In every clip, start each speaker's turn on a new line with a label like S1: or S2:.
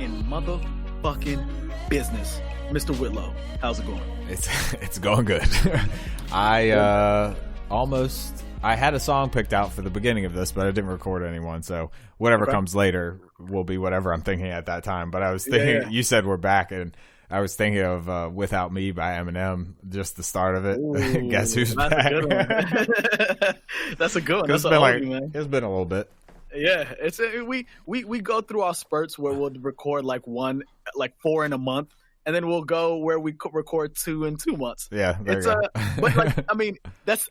S1: in motherfucking business. Mr. Whitlow, how's it going?
S2: It's going good. I had a song picked out for the beginning of this, but I didn't record anyone, so whatever comes later will be whatever I'm thinking at that time. But I was thinking, you said we're back, and I was thinking of Without Me by Eminem, just the start of it.
S1: Ooh,
S2: Guess who's back?
S1: A good one. That's a good one. That's man.
S2: It's been a little bit.
S1: Yeah, we go through our spurts where we'll record like 4 in a month, and then we'll go where we record 2 in 2 months.
S2: Yeah, there you go.
S1: But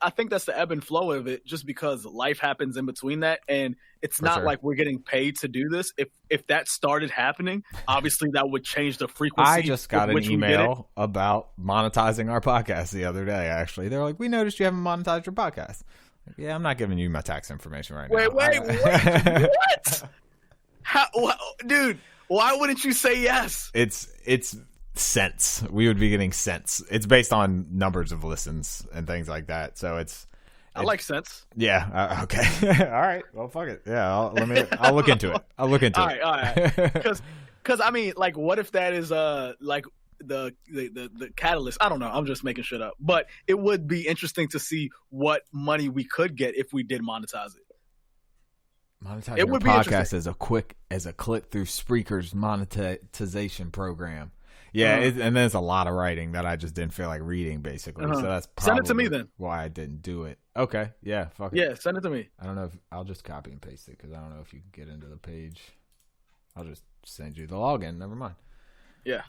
S1: I think that's the ebb and flow of it, just because life happens in between that, and it's not like we're getting paid to do this. If that started happening, obviously that would change the frequency.
S2: I just got an email about monetizing our podcast the other day. Actually, they're like, "We noticed you haven't monetized your podcast." Yeah, I'm not giving you my tax information right now.
S1: Wait, what? Dude, why wouldn't you say yes?
S2: It's cents. We would be getting cents. It's based on numbers of listens and things like that. So
S1: I like cents.
S2: Yeah. Okay. All right. Well, fuck it. Yeah. I'll look into it. All
S1: right. Because I mean, like, what if that is like the catalyst? I don't know. I'm just making shit up. But it would be interesting to see what money we could get if we did monetize it.
S2: Monetizing your podcast as a click through Spreaker's monetization program. Yeah, and then there's a lot of writing that I just didn't feel like reading, basically. So that's probably
S1: send it to me then.
S2: Why I didn't do it. Okay, yeah, fuck it.
S1: Yeah, send it to me.
S2: I don't know if I'll just copy and paste it because I don't know if you can get into the page. I'll just send you the login. Never mind.
S1: Yeah,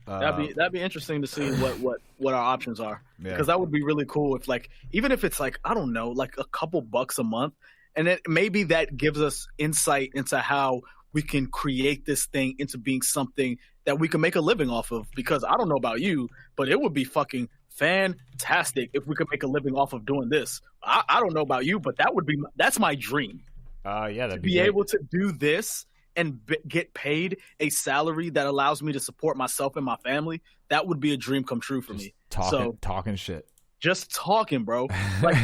S1: that'd be interesting to see what our options are, because that would be really cool if, like, even if it's like, I don't know, like a couple bucks a month, and then maybe that gives us insight into how we can create this thing into being something that we can make a living off of. Because I don't know about you, but it would be fucking fantastic if we could make a living off of doing this. I don't know about you, but that's my dream.
S2: That'd
S1: be able to do this and get paid a salary that allows me to support myself and my family. That would be a dream come true for me.
S2: Talking shit.
S1: Just talking, bro. Like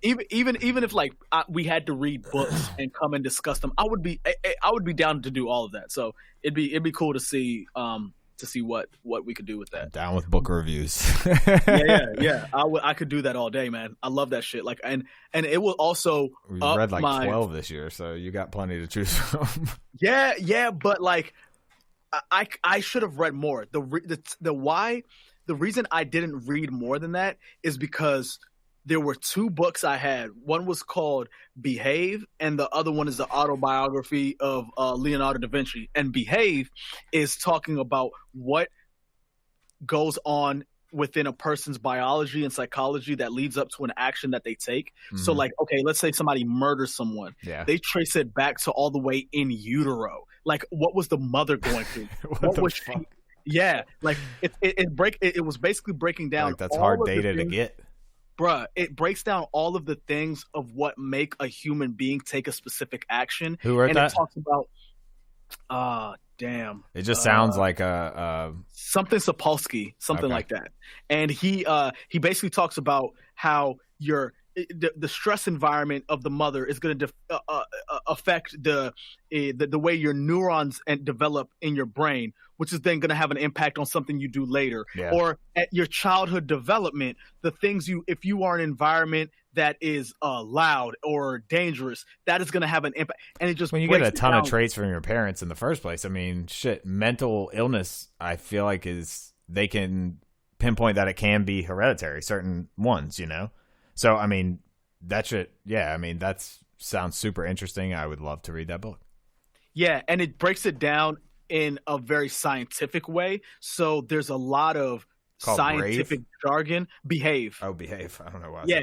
S1: even if like we had to read books and come and discuss them, I would be down to do all of that. So it'd be cool to see what we could do with that.
S2: I'm down with book reviews.
S1: Yeah. I could do that all day, man. I love that shit. Like and it will also
S2: read like 12 this year, so you got plenty to choose from.
S1: Yeah, but like I should have read more. The reason I didn't read more than that is because there were 2 books I had. One was called Behave, and the other one is the autobiography of Leonardo da Vinci. And Behave is talking about what goes on within a person's biology and psychology that leads up to an action that they take. Mm-hmm. So, like, okay, let's say somebody murders someone. Yeah. They trace it back to all the way in utero. Like, what was the mother going through? what was she? Yeah, like it was basically breaking down.
S2: Like, that's hard data to get,
S1: bruh. It breaks down all of the things of what make a human being take a specific action.
S2: Who wrote that?
S1: It talks about, damn.
S2: It just sounds like
S1: something Sapolsky, something like that. And he basically talks about how the stress environment of the mother is going to affect the way your neurons develop in your brain, which is then going to have an impact on something you do later. Yeah. Or at your childhood development, the things if you are in an environment that is loud or dangerous, that is going to have an impact. And it just,
S2: when you get a ton of traits from your parents in the first place, I mean, shit, mental illness, I feel like they can pinpoint that it can be hereditary, certain ones, you know? So, I mean, that sounds super interesting. I would love to read that book.
S1: Yeah, and it breaks it down in a very scientific way. So there's a lot of scientific jargon. Behave.
S2: Oh, Behave. I don't know why.
S1: Yeah,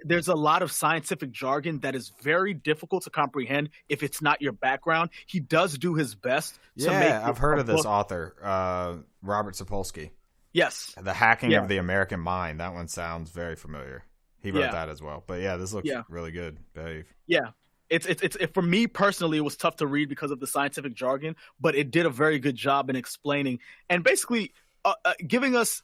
S1: there's a lot of scientific jargon that is very difficult to comprehend if it's not your background. He does do his best to make
S2: I've heard of this author, Robert Sapolsky.
S1: Yes.
S2: The Hacking of the American Mind. That one sounds very familiar. He wrote that as well. But yeah, this looks really good. Behave.
S1: Yeah. It's for me personally, it was tough to read because of the scientific jargon, but it did a very good job in explaining and basically giving us,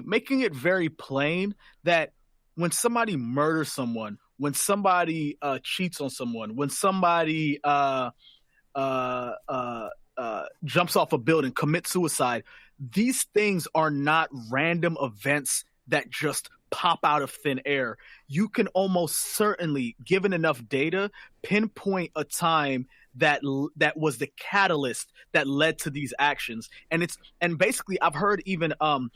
S1: making it very plain that when somebody murders someone, when somebody cheats on someone, when somebody jumps off a building, commits suicide. These things are not random events that just pop out of thin air. You can almost certainly, given enough data, pinpoint a time that was the catalyst that led to these actions. And basically, I've heard even Sam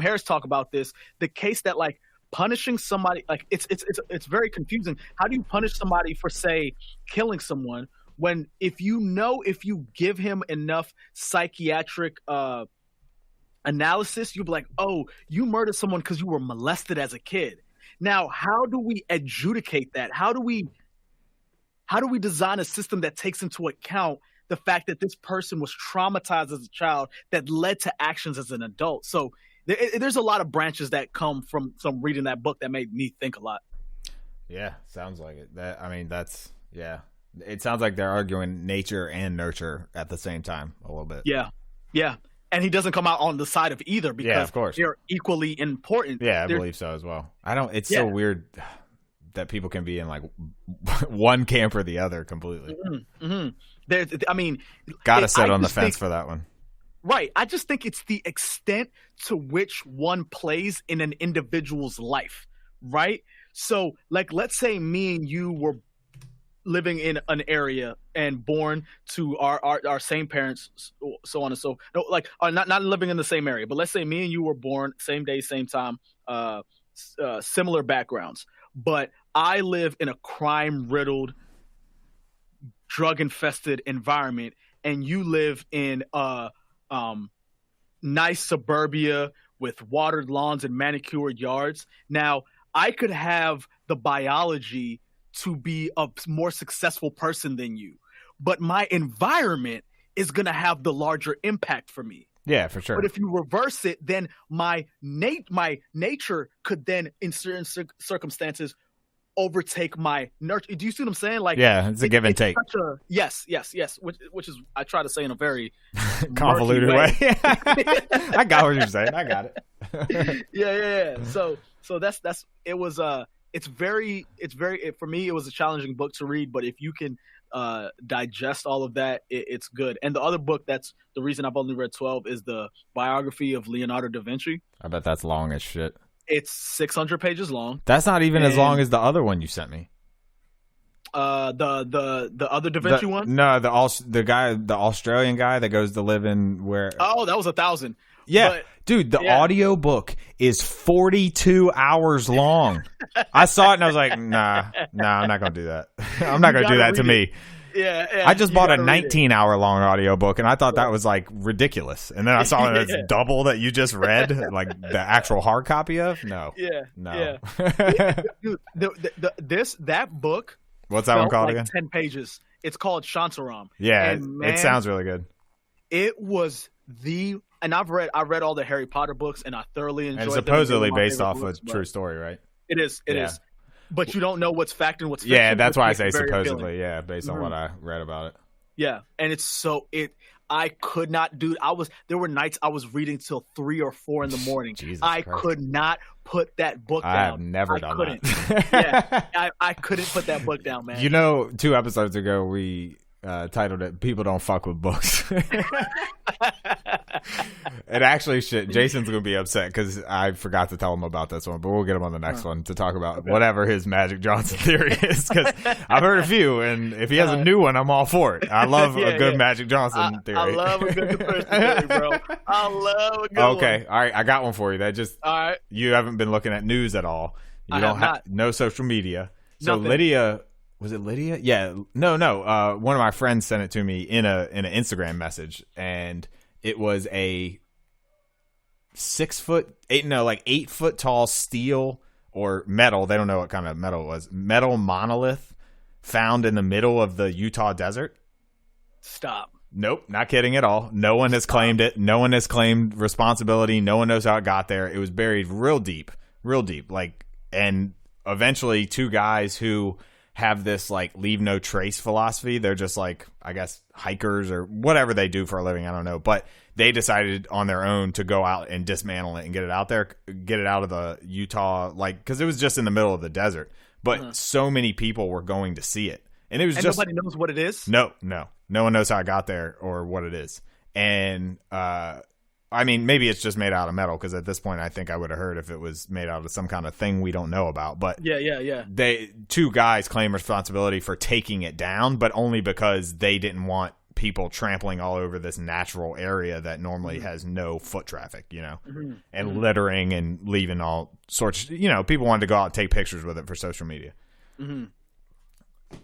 S1: Harris talk about this. The case that like punishing somebody, like it's very confusing. How do you punish somebody for, say, killing someone when if you give him enough psychiatric analysis, you'll be like, oh, you murdered someone because you were molested as a kid. Now, how do we adjudicate that? How do we design a system that takes into account the fact that this person was traumatized as a child that led to actions as an adult? So there's a lot of branches that come from some reading that book that made me think a lot.
S2: Yeah, sounds like it. Yeah. It sounds like they're arguing nature and nurture at the same time a little bit.
S1: Yeah. And he doesn't come out on the side of either because
S2: of course.
S1: They're equally important.
S2: Yeah, I believe so as well. It's so weird that people can be in like one camp or the other completely. Gotta sit on the fence for that one.
S1: Right. I just think it's the extent to which one plays in an individual's life, right? So, like, let's say me and you were living in an area and born to our same parents, so on and so. No, like, not living in the same area, but let's say me and you were born same day, same time, similar backgrounds. But I live in a crime-riddled, drug-infested environment, and you live in nice suburbia with watered lawns and manicured yards. Now, I could have the biology to be a more successful person than you, but my environment is going to have the larger impact for me.
S2: Yeah, for sure.
S1: But if you reverse it, then my nature could then, in certain circumstances, overtake my nurture. Do you see what I'm saying? Like,
S2: yeah, it's a give and take.
S1: Yes. Which is I try to say in a very
S2: convoluted way. I got what you're saying. I got
S1: it. Yeah. So that's it was it's very for me it was a challenging book to read, but if you can digest all of that, it's good. And the other book that's the reason I've only read 12 is the biography of Leonardo da Vinci.
S2: I bet that's long as shit.
S1: It's 600 pages long.
S2: That's not even as long as the other one you sent me.
S1: The other Da Vinci one?
S2: No, the Australian guy that goes to live in where?
S1: Oh, that was 1,000.
S2: Yeah, but, dude, the audio book is 42 hours long. I saw it and I was like, nah, I'm not gonna do that. I'm not gonna do that to me.
S1: Yeah,
S2: I just bought a 19-hour long audiobook and I thought that was like ridiculous. And then I saw that it's double that you just read, like the actual hard copy of. No.
S1: Yeah. Dude, that book.
S2: What's that one called
S1: like
S2: again?
S1: 10 pages. It's called Shantaram.
S2: Yeah, and it sounds really good.
S1: It was and I read all the Harry Potter books and I thoroughly enjoyed
S2: them.
S1: And
S2: supposedly based off a true story, right?
S1: It is. But you don't know what's fact and what's fiction.
S2: Yeah, that's why I say supposedly. Appealing. Yeah, based on what I read about it.
S1: Yeah, and I could not do. There were nights I was reading till 3 or 4 in the morning.
S2: Jesus
S1: I
S2: Christ.
S1: Could not put that book down.
S2: I've never done that.
S1: I couldn't put that book down, man.
S2: 2 episodes ago we titled it "People Don't Fuck with Books." And actually, Jason's gonna be upset because I forgot to tell him about this one, but we'll get him on the next one to talk about whatever his Magic Johnson theory is. Because I've heard a few, and if he has a new one, I'm all for it. I love a good Magic Johnson theory.
S1: I love a good conspiracy theory, bro. I love a good one.
S2: Okay, all right, I got one for you.
S1: All right.
S2: You haven't been looking at news at all. You don't have no social media. So
S1: Nothing.
S2: Lydia. Was it Lydia? Yeah. No. One of my friends sent it to me in an Instagram message, and it was a 8 foot tall steel or metal. They don't know what kind of metal it was. Metal monolith found in the middle of the Utah desert.
S1: Stop.
S2: Nope, not kidding at all. No one has claimed it. No one has claimed responsibility. No one knows how it got there. It was buried real deep. And eventually 2 guys who have this like leave no trace philosophy. They're just like, I guess, hikers or whatever they do for a living. I don't know. But they decided on their own to go out and dismantle it and get it out of the Utah, like, because it was just in the middle of the desert. But so many people were going to see it. And it was
S1: and
S2: just
S1: nobody knows what it is.
S2: no one knows how it got there or what it is. And I mean, maybe it's just made out of metal, because at this point I think I would have heard if it was made out of some kind of thing we don't know about. But
S1: Yeah.
S2: Two guys claim responsibility for taking it down, but only because they didn't want people trampling all over this natural area that normally has no foot traffic, and littering and leaving all sorts. People wanted to go out and take pictures with it for social media.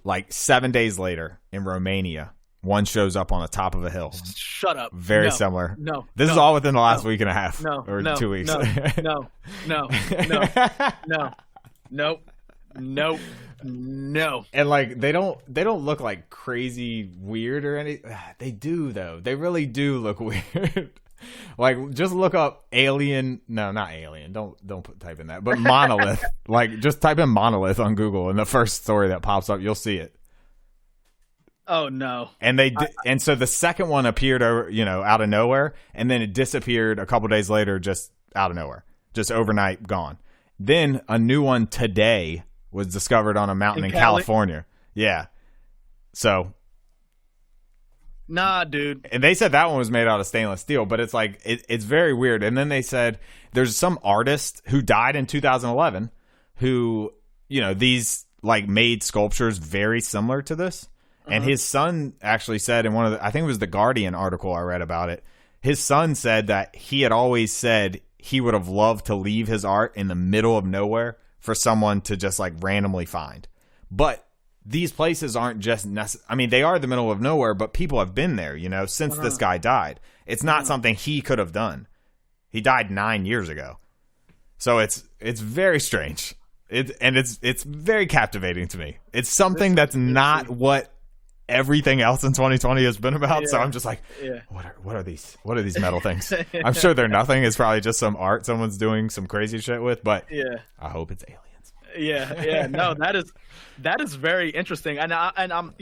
S2: Like 7 days later in Romania, one shows up on the top of a hill.
S1: Shut up.
S2: Very similar.
S1: No.
S2: This is all within the last week and a half. Or 2 weeks.
S1: No.
S2: And like they don't look like crazy weird or anything. They do though. They really do look weird. Like, just look up alien. No, not alien. Don't type in that. But monolith. Like, just type in monolith on Google, and the first story that pops up, you'll see it.
S1: Oh no.
S2: And and so the second one appeared out of nowhere, and then it disappeared a couple days later, just out of nowhere, just overnight gone. Then a new one today was discovered on a mountain in California. Yeah. So.
S1: Nah, dude.
S2: And they said that one was made out of stainless steel, but it's like it's very weird. And then they said there's some artist who died in 2011 who, these like made sculptures very similar to this. And his son actually said in I think it was the Guardian article I read about it. His son said that he had always said he would have loved to leave his art in the middle of nowhere for someone to just like randomly find. But these places aren't just I mean, they are the middle of nowhere, but people have been there, since this guy died. It's not something he could have done. He died 9 years ago. So it's very strange. It's very captivating to me. It's something that's not what everything else in 2020 has been about. So I'm just like, what are these metal things? I'm sure they're nothing. It's probably just some art someone's doing some crazy shit with, but I hope it's aliens.
S1: No, that is very interesting. And I'm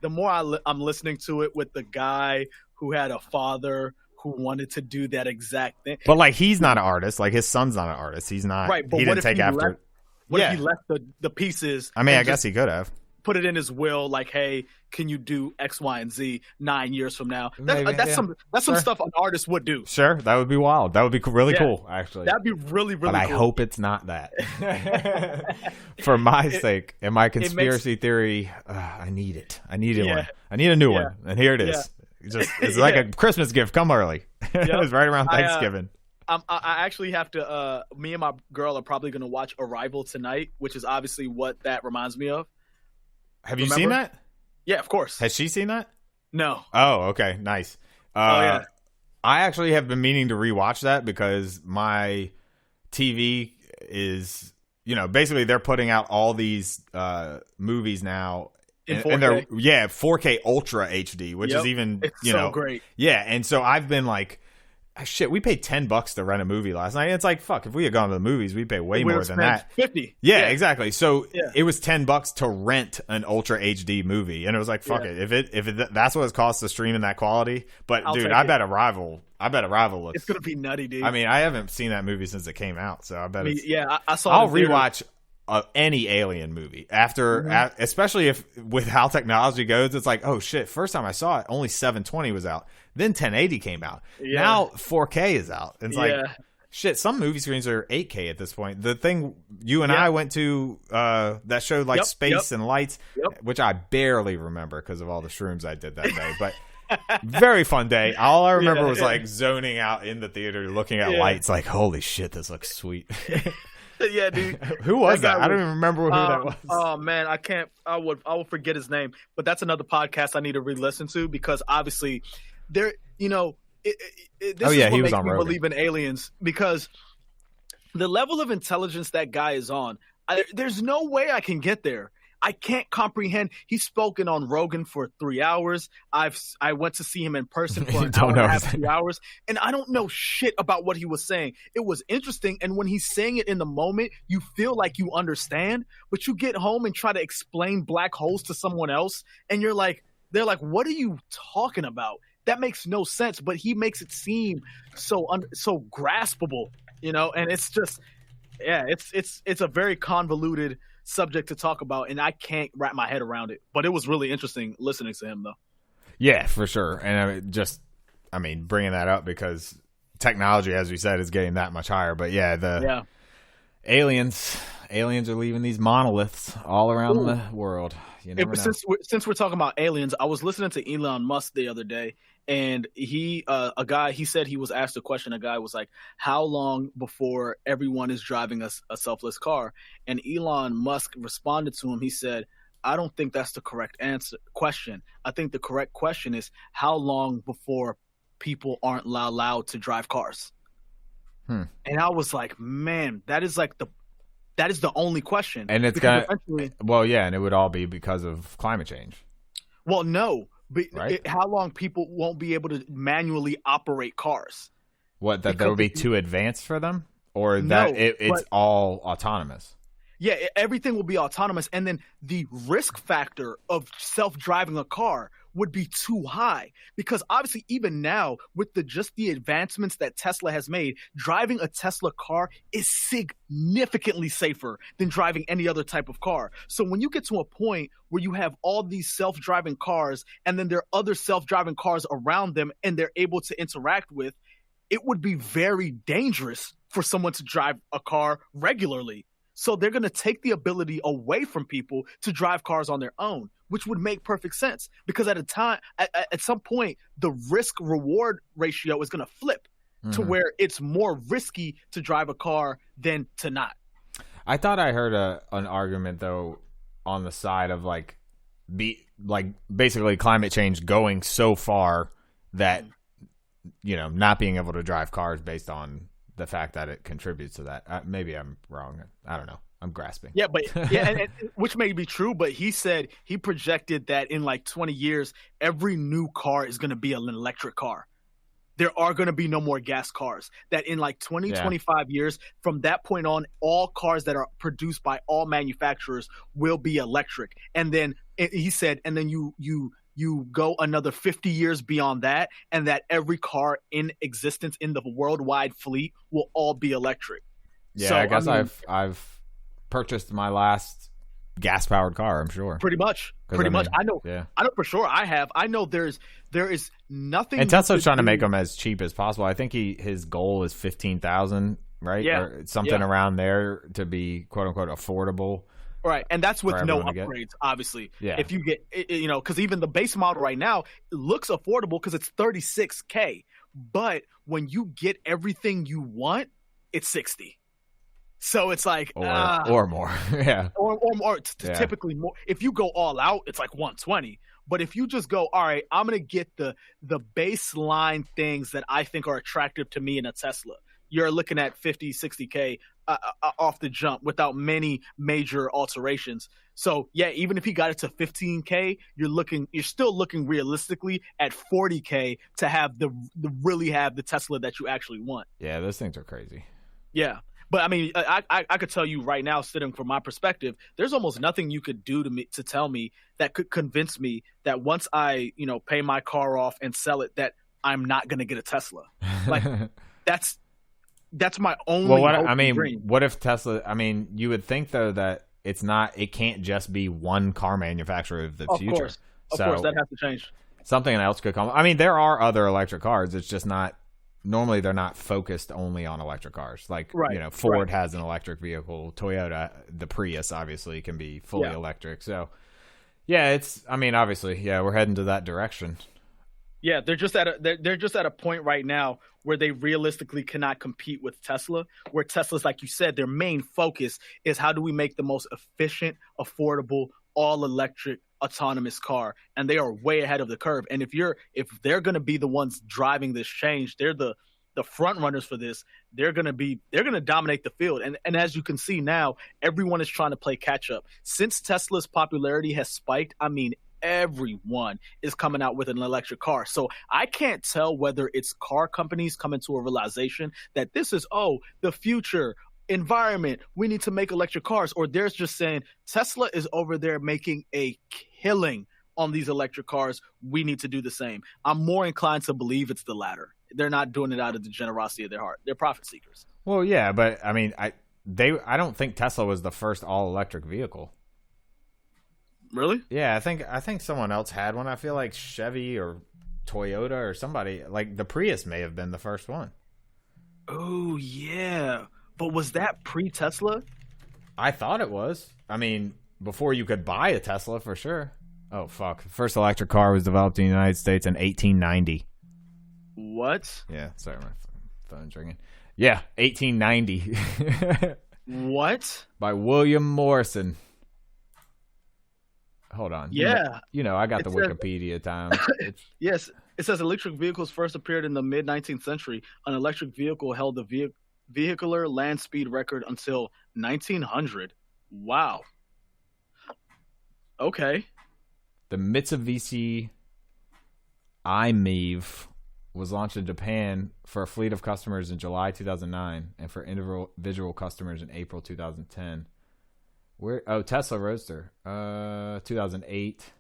S1: the more I'm listening to it with the guy who had a father who wanted to do that exact thing.
S2: But like, he's not an artist. Like, his son's not an artist. He's not.
S1: Right. But
S2: he didn't take after.
S1: What if he left the pieces?
S2: I mean, I guess he could have
S1: put it in his will, like, hey, can you do X, Y, and Z 9 years from now? That's some stuff an artist would do.
S2: Sure, that would be wild. That would be really cool, actually.
S1: That'd be really, really
S2: but
S1: cool.
S2: I hope it's not that. For my sake and my conspiracy theory, I need it. I need one. I need a new one, and here it is. It's like a Christmas gift. Come early. It was right around Thanksgiving.
S1: I actually have to. Me and my girl are probably going to watch Arrival tonight, which is obviously what that reminds me of.
S2: Have you seen that?
S1: Yeah, of course.
S2: Has she seen that?
S1: No.
S2: Oh, okay, nice. I actually have been meaning to rewatch that because my TV is, basically they're putting out all these movies now. And they're 4K Ultra HD, which is even
S1: it's so great.
S2: Yeah, and so I've been like, shit, we paid $10 to rent a movie last night. It's like, fuck, if we had gone to the movies, we'd pay way more than that.
S1: $50.
S2: Yeah, exactly. So it was $10 to rent an Ultra HD movie, and it was like, fuck it. If that's what it costs to stream in that quality. But dude, I bet Arrival looks.
S1: It's gonna be nutty, dude.
S2: I mean, I haven't seen that movie since it came out, so I bet.
S1: I saw.
S2: I'll rewatch any alien movie after, especially if with how technology goes. It's like, oh shit! First time I saw it, only 720 was out. Then 1080 came out. Yeah. Now 4K is out. It's like, shit, some movie screens are 8K at this point. The thing you and I went to that showed like space and lights, which I barely remember because of all the shrooms I did that day. But very fun day. All I remember was like zoning out in the theater, looking at lights like, holy shit, this looks sweet.
S1: Yeah, dude.
S2: Who was that? I don't even remember who that was.
S1: Oh man, I can't. I will forget his name. But that's another podcast I need to re-listen to because obviously, there. This is what
S2: he was
S1: makes
S2: on
S1: me
S2: Rogan.
S1: believe in aliens because the level of intelligence that guy is on. There's no way I can get there. I can't comprehend. He's spoken on Rogan for 3 hours. I went to see him in person for an hour and a half, 2 hours, and I don't know shit about what he was saying. It was interesting, and when he's saying it in the moment, you feel like you understand, but you get home and try to explain black holes to someone else, and they're like, "What are you talking about? That makes no sense." But he makes it seem so graspable, and it's just. Yeah, it's a very convoluted subject to talk about, and I can't wrap my head around it. But it was really interesting listening to him, though.
S2: Yeah, for sure. And I mean, bringing that up because technology, as we said, is getting that much higher. But yeah,
S1: Yeah.
S2: aliens are leaving these monoliths all around
S1: Ooh.
S2: the world. You never know.
S1: Since we're talking about aliens, I was listening to Elon Musk the other day, and he said he was asked a question. A guy was like, "How long before everyone is driving a selfless car?" And Elon Musk responded to him. He said, "I don't think that's the correct question. I think the correct question is how long before people aren't allowed to drive cars." And I was like, "Man, that is the only question."
S2: And it's
S1: because
S2: gonna, well, yeah, and it would all be because of climate change.
S1: Well, no, but
S2: right?
S1: how long people won't be able to manually operate cars?
S2: What, that will be too advanced for them, or
S1: No,
S2: that it's all autonomous?
S1: Yeah, everything will be autonomous, and then the risk factor of self-driving a car would be too high because obviously even now with the advancements that Tesla has made, driving a Tesla car is significantly safer than driving any other type of car. So when you get to a point where you have all these self-driving cars and then there are other self-driving cars around them and they're able to interact with, it would be very dangerous for someone to drive a car regularly. So they're going to take the ability away from people to drive cars on their own, which would make perfect sense because at some point, the risk reward ratio is going to flip to where it's more risky to drive a car than to not.
S2: I thought I heard an argument though on the side of basically climate change going so far that not being able to drive cars based on the fact that it contributes to that. Maybe I'm wrong. I don't know. I'm grasping.
S1: Yeah, but and which may be true, but he said he projected that in like 20 years, every new car is going to be an electric car. There are going to be no more gas cars. That in like 20, 25 years, from that point on, all cars that are produced by all manufacturers will be electric. And then he said, and then you go another 50 years beyond that, and that every car in existence in the worldwide fleet will all be electric.
S2: Yeah, so, I guess I've purchased my last gas-powered car, I'm sure.
S1: Pretty much. I know for sure I have. I know there is nothing.
S2: And Tesla's trying to make them as cheap as possible. I think his goal is 15,000, right?
S1: Yeah.
S2: Or something around there to be quote-unquote affordable.
S1: Right, and that's with no upgrades, obviously.
S2: Yeah.
S1: If you get, because even the base model right now looks affordable because it's $36K, but when you get everything you want, it's $60. So it's like
S2: or more, yeah,
S1: or more. Typically more. If you go all out, it's like $120. But if you just go, all right, I'm gonna get the baseline things that I think are attractive to me in a Tesla, you're looking at 50, 60K off the jump without many major alterations. So yeah, even if he got it to 15K, you're still looking realistically at 40K to have really have the Tesla that you actually want.
S2: Yeah, those things are crazy.
S1: Yeah. But I mean, I could tell you right now, sitting from my perspective, there's almost nothing you could do to tell me that could convince me that once I, pay my car off and sell it, that I'm not going to get a Tesla. Like that's my only.
S2: Well,
S1: dream.
S2: What if Tesla? I mean, you would think though that it can't just be one car manufacturer of the future.
S1: Of course, that has to change.
S2: Something else could come. I mean, there are other electric cars. It's just not. Normally, they're not focused only on electric cars. Like, Ford has an electric vehicle. Toyota, the Prius, obviously, can be fully electric. So, yeah, obviously, we're heading to that direction.
S1: Yeah, they're just at a point right now where they realistically cannot compete with Tesla. Where Tesla's, like you said, their main focus is how do we make the most efficient, affordable, all-electric autonomous car, and they are way ahead of the curve. And if they're going to be the ones driving this change, they're the front runners for this. They're going to dominate the field. And as you can see now, everyone is trying to play catch up. Since Tesla's popularity has spiked, I mean, everyone is coming out with an electric car. So I can't tell whether it's car companies coming to a realization that this is the future environment, we need to make electric cars, or they're just saying Tesla is over there making a killing on these electric cars, we need to do the same. I'm more inclined to believe it's the latter. They're not doing it out of the generosity of their heart. They're profit seekers.
S2: Well, yeah, but I mean, I don't think Tesla was the first all electric vehicle.
S1: Really?
S2: Yeah, I think someone else had one. I feel like Chevy or Toyota or somebody, like the Prius may have been the first one.
S1: Oh yeah, but was that pre-Tesla?
S2: I thought it was. I mean, before you could buy a Tesla, for sure. Oh fuck! The first electric car was developed in the United States in 1890.
S1: What?
S2: Yeah, sorry, my phone's ringing. Yeah, 1890.
S1: What?
S2: By William Morrison. Hold on.
S1: Yeah.
S2: I got the
S1: It says-
S2: Wikipedia time.
S1: Yes, it says electric vehicles first appeared in the mid 19th century. An electric vehicle held the vehicular land speed record until 1900. Wow. Okay.
S2: The Mitsubishi iMEV was launched in Japan for a fleet of customers in July 2009 and for individual customers in April 2010. Tesla Roadster, 2008.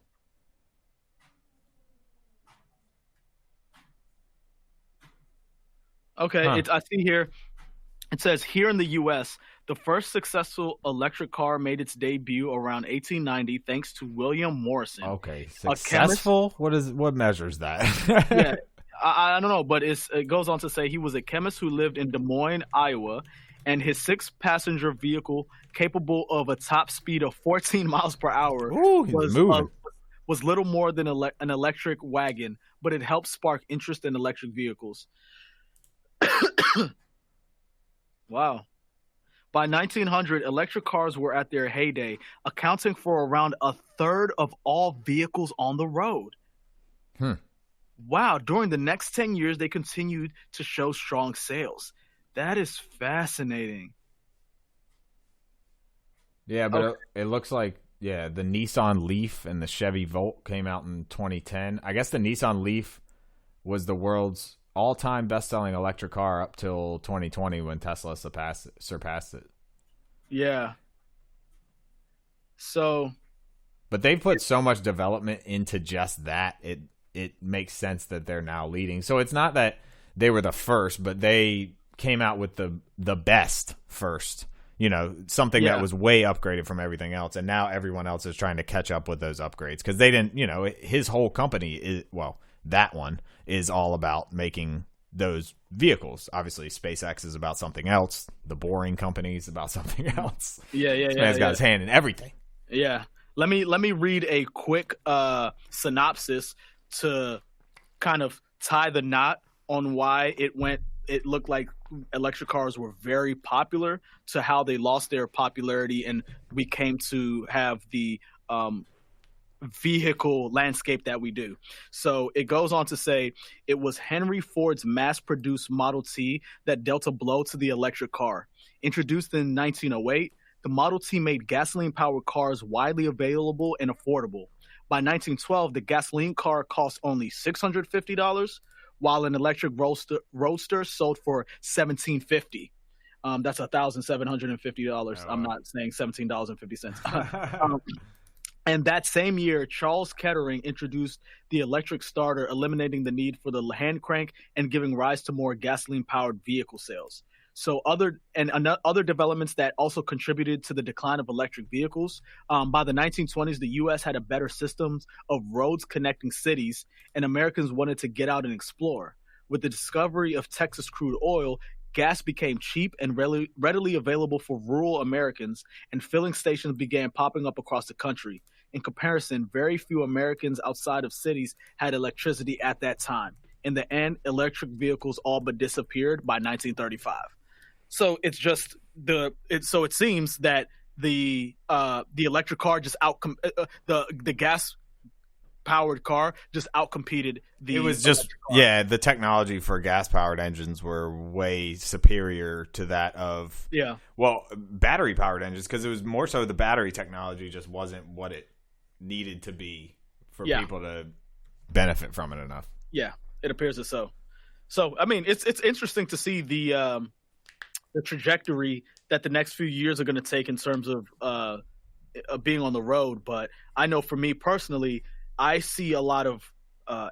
S1: Okay,
S2: Huh.
S1: I see here. It says here in the U.S., the first successful electric car made its debut around 1890, thanks to William Morrison.
S2: Okay,
S1: chemist-
S2: successful. What measures that?
S1: Yeah, I don't know, but it goes on to say he was a chemist who lived in Des Moines, Iowa, and his 6-passenger vehicle, capable of a top speed of 14 miles per hour,
S2: Ooh, he's moving.
S1: Was little more than an electric wagon, but it helped spark interest in electric vehicles. Wow. By 1900, electric cars were at their heyday, accounting for around a third of all vehicles on the road. Wow. During the next 10 years, they continued to show strong sales. That is fascinating.
S2: Yeah, but it looks like, the Nissan Leaf and the Chevy Volt came out in 2010. I guess the Nissan Leaf was the world's all-time best-selling electric car up till 2020 when Tesla surpassed it.
S1: Yeah. So,
S2: but they put so much development into just that. It makes sense that they're now leading. So it's not that they were the first, but they came out with the best first. Something that was way upgraded from everything else, and now everyone else is trying to catch up with those upgrades because they didn't. His whole company is that one is all about making those vehicles. Obviously, SpaceX is about something else. The Boring Company is about something else.
S1: Yeah.
S2: This man's got his hand in everything.
S1: Yeah. Let me read a quick synopsis to kind of tie the knot on why it looked like electric cars were very popular to how they lost their popularity and we came to have the vehicle landscape that we do. So it goes on to say it was Henry Ford's mass-produced Model T that dealt a blow to the electric car. Introduced in 1908, the Model T made gasoline-powered cars widely available and affordable. By 1912, the gasoline car cost only $650, while an electric roadster sold for $1,750. That's $1,750. I'm not saying $17.50. And that same year, Charles Kettering introduced the electric starter, eliminating the need for the hand crank and giving rise to more gasoline-powered vehicle sales. So other developments that also contributed to the decline of electric vehicles. By the 1920s, the U.S. had a better system of roads connecting cities, and Americans wanted to get out and explore. With the discovery of Texas crude oil, gas became cheap and readily available for rural Americans, and filling stations began popping up across the country. In comparison, very few Americans outside of cities had electricity at that time. In the end, electric vehicles all but disappeared by 1935. So it's just so it seems that the electric car just the gas powered car just outcompeted the.
S2: It was just the technology for gas powered engines were way superior to that of battery powered engines because it was more so the battery technology just wasn't what it needed to be for people to benefit from it enough. Yeah,
S1: it appears as so. So I mean, it's interesting to see the trajectory that the next few years are going to take in terms of being on the road. But I know for me personally, I see a lot of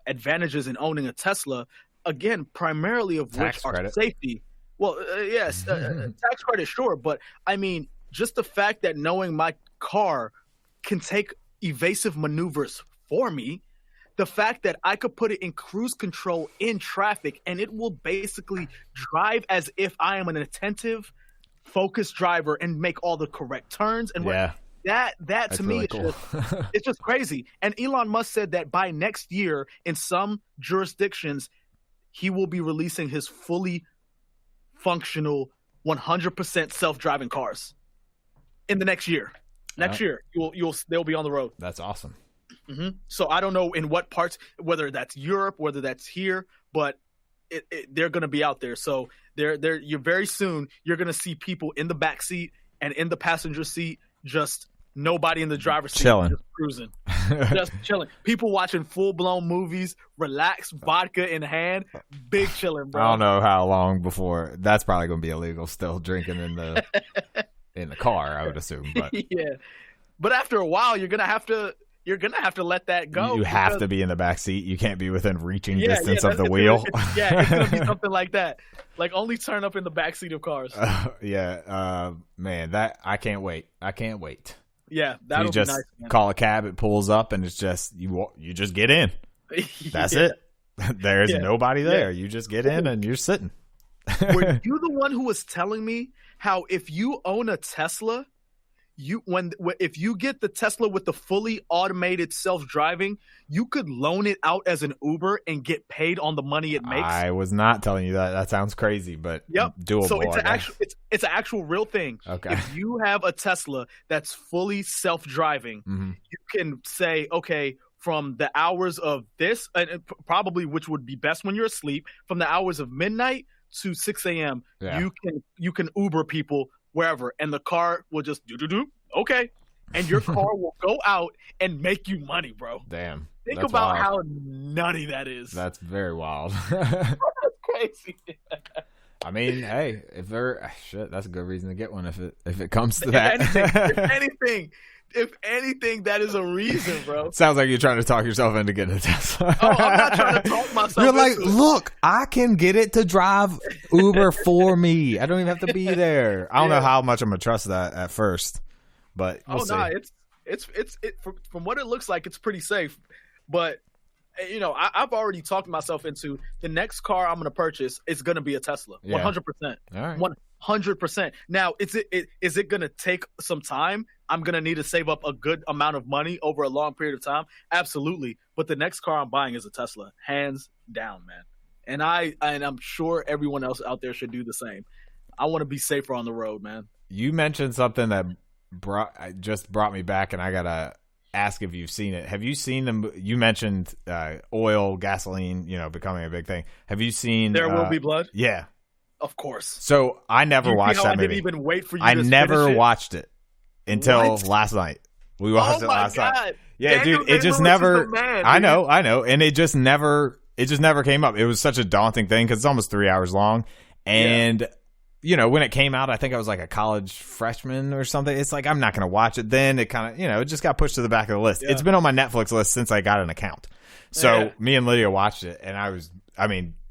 S1: advantages in owning a Tesla. Again, primarily of which are safety. Well, yes, tax credit, sure, but I mean, just the fact that knowing my car can take evasive maneuvers for me, the fact that I could put it in cruise control in traffic and it will basically drive as if I am an attentive, focused driver and make all the correct turns and
S2: Yeah.
S1: that to me
S2: really
S1: is
S2: cool.
S1: it's just crazy. And Elon Musk said that by next year, in some jurisdictions, he will be releasing his fully functional 100% self-driving cars in the next year. Next year, they'll be on the road.
S2: That's awesome.
S1: So I don't know in what parts, whether that's Europe, whether that's here, but they're going to be out there. So you're very soon you're going to see people in the back seat and in the passenger seat, just nobody in the driver's seat,
S2: Chilling.
S1: just cruising, just chilling. People watching full-blown movies, relaxed, vodka in hand, big chilling, bro.
S2: I don't know how long before that's probably going to be illegal. Still drinking in the in the car, I would assume. But
S1: Yeah, but after a while, you're gonna have to let that go.
S2: you have to be in the back seat. You can't be within reaching distance of the wheel.
S1: It's gonna be something like that. Like only turn up in the back seat of cars.
S2: Man, that I can't wait.
S1: Yeah, that'll
S2: You just
S1: be nice. Man.
S2: call a cab, it pulls up, and it's just you just get in. That's it. There's nobody there. You just get in and you're sitting.
S1: Were you the one who was telling me how if you own a Tesla, if you get the Tesla with the fully automated self-driving, you could loan it out as an Uber and get paid on the money it makes?
S2: I was not telling you that. That sounds crazy, but doable.
S1: So it's an actual real thing.
S2: Okay.
S1: If you have a Tesla that's fully self-driving, you can say, okay, from the hours of this, and probably which would be best when you're asleep, from the hours of midnight to 6 a.m., you can Uber people wherever, and the car will just do. Okay. And your car will go out and make you money, bro.
S2: Damn.
S1: Think
S2: That's
S1: about
S2: wild.
S1: how nutty that is.
S2: That's very wild.
S1: That's crazy.
S2: I mean, hey, that's a good reason to get one if it comes to that.
S1: If anything, that is a reason, bro.
S2: Sounds like you're trying to talk yourself into getting a Tesla.
S1: Oh, I'm not trying to talk myself
S2: You're like,
S1: into it.
S2: look, I can get it to drive Uber for me. I don't even have to be there. I don't know how much I'm gonna trust that at first, but we'll see.
S1: It's from what it looks like, it's pretty safe. But I've already talked myself into the next car I'm going to purchase is going to be a Tesla, 100%,
S2: All right.
S1: 100%. Now, is it going to take some time? I'm going to need to save up a good amount of money over a long period of time. Absolutely. But the next car I'm buying is a Tesla, hands down, man. And I'm sure everyone else out there should do the same. I want to be safer on the road, man.
S2: You mentioned something that brought me back, and I gotta ask if you've seen it. Have you seen them? You mentioned oil, gasoline, becoming a big thing. Have you seen
S1: There Will Be Blood?
S2: Yeah,
S1: of course.
S2: So I never watched that
S1: I
S2: movie.
S1: didn't even wait for you.
S2: I
S1: to
S2: never
S1: finish it?
S2: watched it until
S1: What?
S2: last night. We watched it last
S1: God.
S2: night. Yeah,
S1: Daniel
S2: dude, it just
S1: Day-Lewis
S2: never.
S1: is the man,
S2: I
S1: dude.
S2: know, and it just never came up. It was such a daunting thing because it's almost 3 hours long, and. When it came out, I think I was like a college freshman or something. It's like, I'm not going to watch it. Then it kind of, it just got pushed to the back of the list. Yeah. It's been on my Netflix list since I got an account. So me and Lydia watched it, and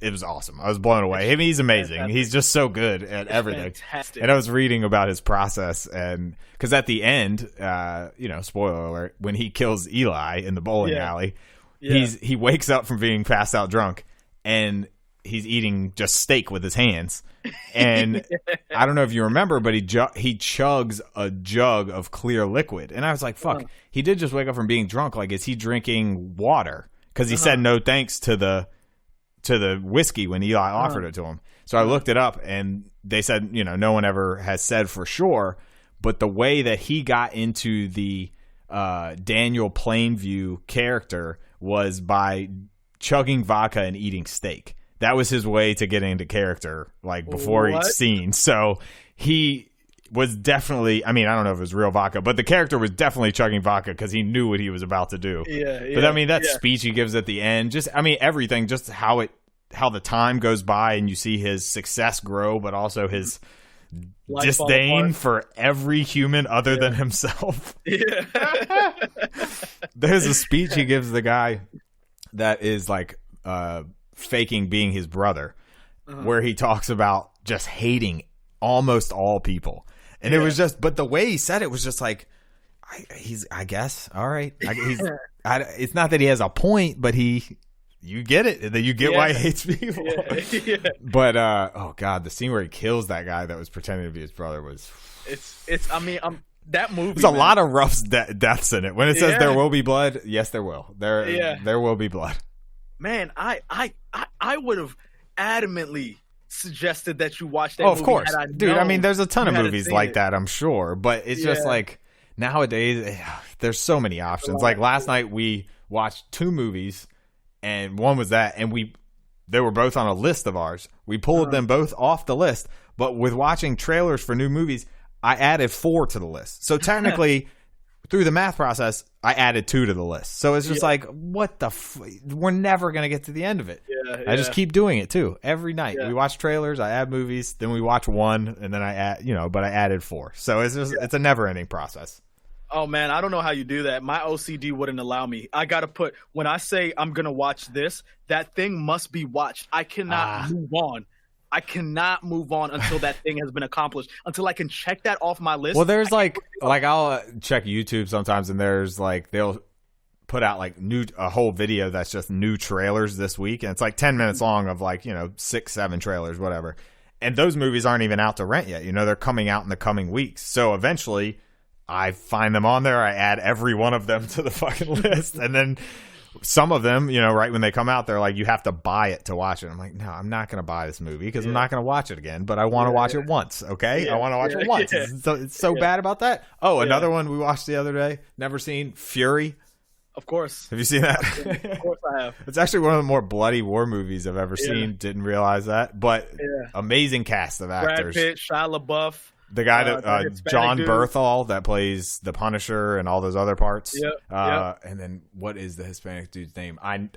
S2: it was awesome. I was blown away. He's amazing. Fantastic. He's just so good at everything. Fantastic. And I was reading about his process, and because at the end, spoiler alert, when he kills Eli in the bowling alley, he wakes up from being passed out drunk, and he's eating just steak with his hands. And I don't know if you remember, but he chugs a jug of clear liquid. And I was like, fuck, he did just wake up from being drunk. Like, is he drinking water? Because he said no thanks to the whiskey when Eli offered it to him. So I looked it up, and they said, no one ever has said for sure. But the way that he got into the Daniel Plainview character was by chugging vodka and eating steak. That was his way to get into character, like before each scene. So he was definitely, I don't know if it was real vodka, but the character was definitely chugging vodka because he knew what he was about to do. But that speech he gives at the end, just, everything, just how the time goes by and you see his success grow, but also his disdain for every human other than himself. There's a speech he gives the guy that is like, faking being his brother, where he talks about just hating almost all people. And it was just, but the way he said it was just like, I guess, all right. It's not that he has a point, but you get it. That you get why he hates people. Yeah. But, oh God, the scene where he kills that guy that was pretending to be his brother was.
S1: I mean, that movie.
S2: There's a lot of rough deaths in it. When it says there will be blood, yes, there will. There will be blood.
S1: Man, I would have adamantly suggested that you watch that
S2: movie.
S1: Oh,
S2: of course. Dude, I mean, there's a ton of movies like that, I'm sure. But it's just like, nowadays, there's so many options. Like last night, we watched 2 movies, and one was that, and they were both on a list of ours. We pulled them both off the list, but with watching trailers for new movies, I added 4 to the list. So technically, through the math process, I added 2 to the list. So it's just like, what the we're never going to get to the end of it. I just keep doing it too. Every night we watch trailers, I add movies, then we watch 1, and then I add, but I added 4. So it's just it's a never ending process.
S1: Oh man, I don't know how you do that. My OCD wouldn't allow me. I got to put, when I say I'm going to watch this, that thing must be watched. I cannot move on. I cannot move on until that thing has been accomplished, until I can check that off my list.
S2: Well, there's like I'll check YouTube sometimes, and there's like they'll put out like a whole video that's just new trailers this week, and it's like 10 minutes long of like 6, 7 trailers, whatever. And those movies aren't even out to rent yet. They're coming out in the coming weeks. So eventually, I find them on there. I add every one of them to the fucking list, and then. Some of them, right when they come out, they're like, you have to buy it to watch it. I'm like, no, I'm not going to buy this movie because I'm not going to watch it again, but I want to watch it once, okay? I want to watch it once. It's so bad about that. Oh, another one we watched the other day, never seen, Fury.
S1: Of course.
S2: Have you seen that?
S1: Of course I have.
S2: It's actually one of the more bloody war movies I've ever seen. Didn't realize that, but amazing cast of actors.
S1: Brad Pitt, Shia LaBeouf.
S2: The guy that John Berthal that plays the Punisher and all those other parts. And then what is the Hispanic dude's name? I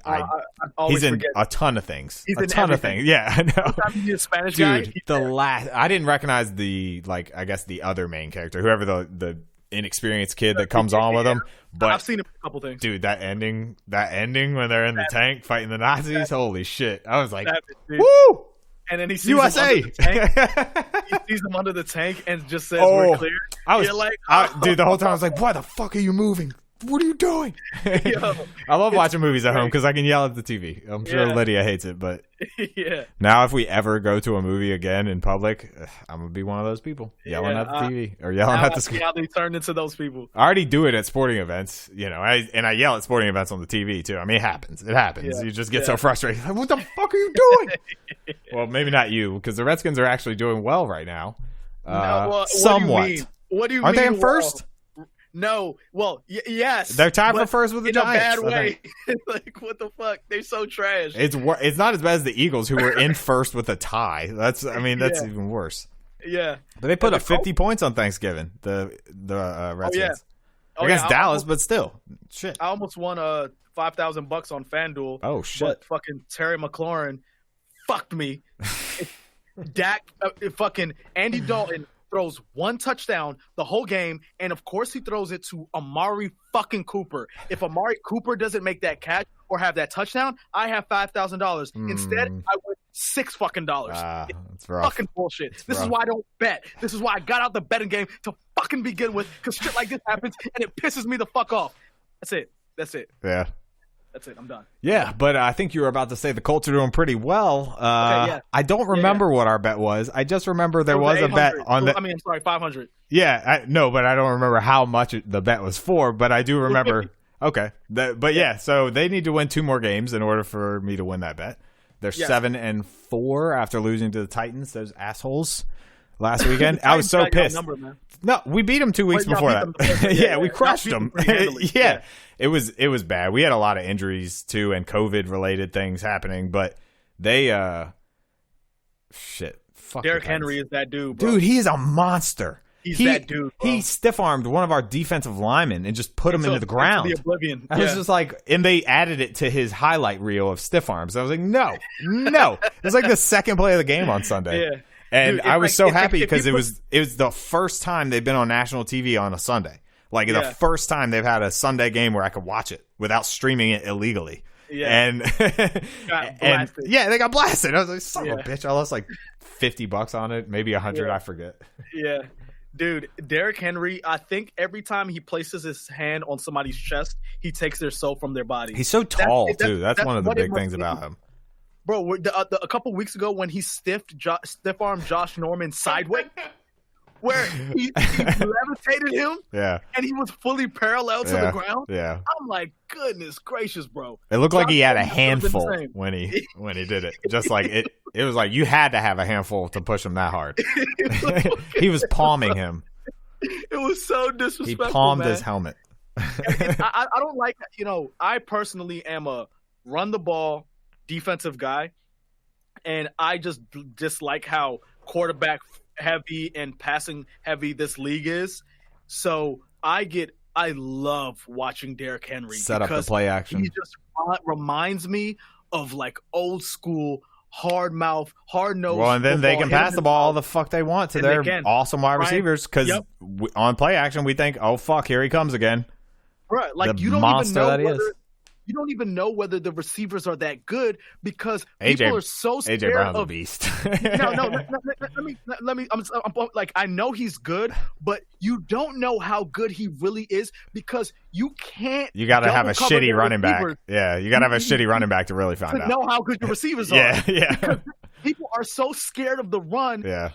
S2: he's in a ton of things.
S1: He's
S2: a ton of things. Yeah, I know.
S1: He's a Spanish
S2: dude,
S1: guy.
S2: I didn't recognize the I guess the other main character, whoever the inexperienced kid that comes on with him. But
S1: I've seen a couple things.
S2: Dude, that ending when they're in the tank fighting the Nazis, holy shit! I was like, woo!
S1: And then he sees
S2: USA.
S1: Him under the tank. He sees him under the tank and just says, "We're clear."
S2: Dude, the whole time I was like, "Why the fuck are you moving? What are you doing?" I love watching movies at home because I can yell at the TV. I'm sure Lydia hates it, but now if we ever go to a movie again in public, I'm gonna be one of those people yelling at the TV or yelling at the screen.
S1: How they turned into those people.
S2: I alady do it at sporting events, I yell at sporting events on the TV too. I mean, it happens. You just get so frustrated. Like, what the fuck are you doing? Well, maybe not you, because the Redskins are actually doing well right now. Somewhat.
S1: What do you mean?
S2: Aren't they in first?
S1: No. Well, yes.
S2: They're tied for first with the Giants.
S1: In a bad way. Like, what the fuck? They're so trash.
S2: It's not as bad as the Eagles, who were in first with a tie. That's even worse.
S1: Yeah.
S2: But they put up 50 points on Thanksgiving, the Redskins. Against Dallas, but still. Shit.
S1: I almost won $5,000 on FanDuel.
S2: Oh, shit.
S1: But fucking Terry McLaurin fucked me. Dak, fucking Andy Dalton throws 1 touchdown the whole game, and of course he throws it to Amari fucking Cooper. If Amari Cooper doesn't make that catch or have that touchdown, I have $5,000. Instead, I win $6 fucking dollars.
S2: That's rough.
S1: Fucking bullshit. This is why I don't bet. This is why I got out the betting game to fucking begin with, because shit like this happens and it pisses me the fuck off. That's it.
S2: Yeah.
S1: That's it. I'm done.
S2: Yeah, but I think you were about to say the Colts are doing pretty well. I don't remember what our bet was. I just remember there was a bet on the.
S1: I'm sorry, 500.
S2: Yeah, but I don't remember how much the bet was for. But I do remember. Okay, so they need to win 2 more games in order for me to win that bet. They're 7-4 after losing to the Titans. Those assholes last weekend. I was so pissed. No, we beat them 2 weeks before that. We crushed them. Yeah. It was bad. We had a lot of injuries too and COVID related things happening, but they fuck.
S1: Derrick Henry is that dude, bro.
S2: Dude, he is a monster.
S1: He's that dude, bro.
S2: He stiff-armed one of our defensive linemen and just put him into the ground.
S1: The oblivion.
S2: I was just like, and they added it to his highlight reel of stiff arms. I was like, no. It was like the second play of the game on Sunday.
S1: Yeah.
S2: And dude, I was so happy because it was the first time they've been on national TV on a Sunday. Like the first time they've had a Sunday game where I could watch it without streaming it illegally.
S1: Yeah.
S2: And
S1: Got
S2: and
S1: blasted.
S2: yeah, they got blasted. I was like, son of
S1: Yeah.
S2: a bitch. I lost like $50 on it, maybe 100.
S1: Yeah.
S2: I forget.
S1: Yeah. Dude, Derrick Henry, I think every time he places his hand on somebody's chest, he takes their soul from their body.
S2: He's so tall too. That's one of the
S1: what it
S2: big
S1: must
S2: things
S1: be.
S2: about him.
S1: Bro, a couple weeks ago when he stiff-armed Josh Norman sideways, where he levitated him
S2: Yeah.
S1: and he was fully parallel to the ground.
S2: Yeah.
S1: I'm like, goodness gracious, bro.
S2: It looked like he had a
S1: Josh Norman could've been
S2: handful
S1: the same.
S2: when he did it. Just like it was like you had to have a handful to push him that hard. He was palming him.
S1: It was so
S2: He
S1: disrespectful,
S2: palmed
S1: man.
S2: his helmet.
S1: I don't like, I personally am a run the ball defensive guy, and I just dislike how quarterback heavy and passing heavy this league is. So I love watching Derrick Henry
S2: Set up the
S1: because
S2: play action.
S1: he just reminds me of like old school hard mouth, hard nose.
S2: Well, and then they can pass the ball all the fuck they want to
S1: And
S2: their
S1: they can.
S2: awesome wide
S1: Right.
S2: receivers because
S1: Yep.
S2: on play action we think, oh fuck, here he comes again.
S1: Right, like
S2: The
S1: you don't
S2: monster
S1: even know
S2: that he
S1: whether,
S2: is.
S1: you don't even know whether the receivers are that good because
S2: AJ
S1: people are so scared
S2: AJ Brown's a
S1: of.
S2: beast.
S1: No, let me. I'm like, I know he's good, but you don't know how good he really is because you can't.
S2: You got to have a
S1: double cover
S2: shitty
S1: their
S2: running back.
S1: receivers
S2: Yeah, you got to have a shitty running back to really find
S1: to
S2: out.
S1: know how good your receivers are.
S2: Yeah.
S1: People are so scared of the run.
S2: Yeah.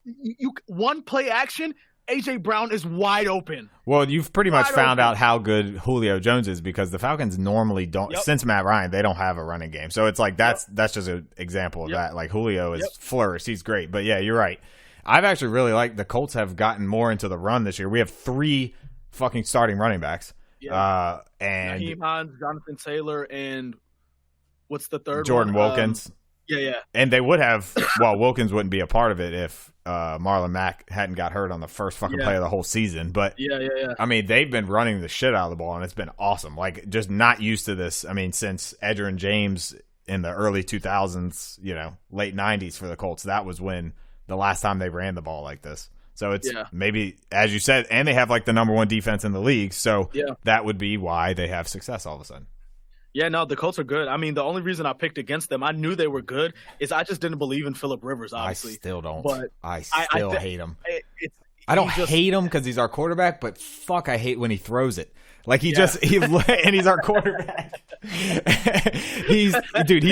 S1: You one play action. AJ Brown is wide open.
S2: Well, you've pretty much
S1: Wide
S2: found
S1: open.
S2: out how good Julio Jones is because the Falcons normally don't.
S1: Yep.
S2: Since Matt Ryan, they don't have a running game. So it's like that's just an example of
S1: Yep.
S2: that. Like Julio is
S1: Yep.
S2: flourished. He's great. But yeah, you're right. I've actually really liked the Colts have gotten more into the run this year. We have 3 fucking starting running backs.
S1: Yeah.
S2: And
S1: Naheem Hines, Jonathan Taylor, and what's the third
S2: Jordan
S1: one?
S2: Wilkins.
S1: Yeah.
S2: And they would have, well, Wilkins wouldn't be a part of it if Marlon Mack hadn't got hurt on the first fucking
S1: Yeah.
S2: play of the whole season. But,
S1: Yeah.
S2: I mean, they've been running the shit out of the ball, and it's been awesome. Like, just not used to this. I mean, since Edgerrin James in the early 2000s, late 90s for the Colts, that was when the last time they ran the ball like this. So it's maybe, as you said, and they have like the number 1 defense in the league. So that would be why they have success all of a sudden.
S1: Yeah, no, the Colts are good. I mean, the only reason I picked against them, I knew they were good, is I just didn't believe in Phillip Rivers, obviously.
S2: I still don't.
S1: But
S2: I still hate him. I don't
S1: just
S2: hate him because he's our quarterback, but fuck, I hate when he throws it. Like he and he's our quarterback. He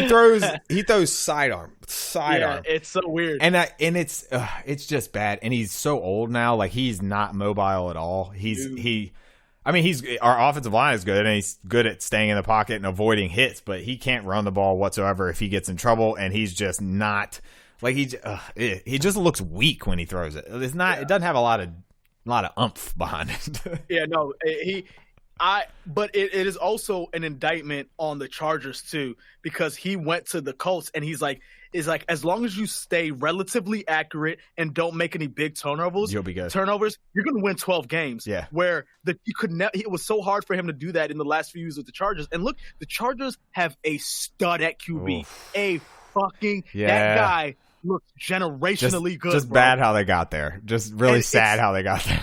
S2: throws sidearm.
S1: It's so weird.
S2: And it's just bad. And he's so old now. Like he's not mobile at all. Our offensive line is good, and he's good at staying in the pocket and avoiding hits, but he can't run the ball whatsoever if he gets in trouble, and he's just not like he just looks weak when he throws it. It's not. It doesn't have a lot of oomph behind it.
S1: Yeah, no, but it is also an indictment on the Chargers too, because he went to the Colts and he's like, as long as you stay relatively accurate and don't make any big turnovers,
S2: You'll be good.
S1: You're going to win 12 games.
S2: Yeah.
S1: Where it was so hard for him to do that in the last few years with the Chargers. And look, the Chargers have a stud at QB. That guy looks generationally good.
S2: Just
S1: bro.
S2: bad how they got there. Just really sad how they got there.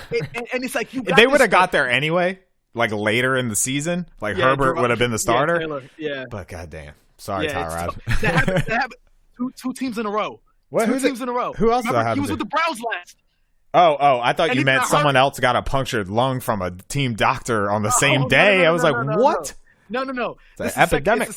S1: And it's like
S2: If they would have got there anyway, like later in the season, like Herbert would have been the starter.
S1: Yeah, Taylor, yeah.
S2: But goddamn, sorry,
S1: Yeah,
S2: Tyrod.
S1: That happened two teams in a row. Two teams in a row.
S2: Who else did that
S1: Remember,
S2: happen
S1: he was
S2: to?
S1: with the Browns last.
S2: Oh, I thought
S1: And
S2: you
S1: he
S2: meant
S1: got
S2: someone
S1: hurt.
S2: else got a punctured lung from a team doctor on the same
S1: no,
S2: day. I was
S1: no,
S2: like,
S1: no,
S2: what?
S1: No.
S2: It's an epidemic.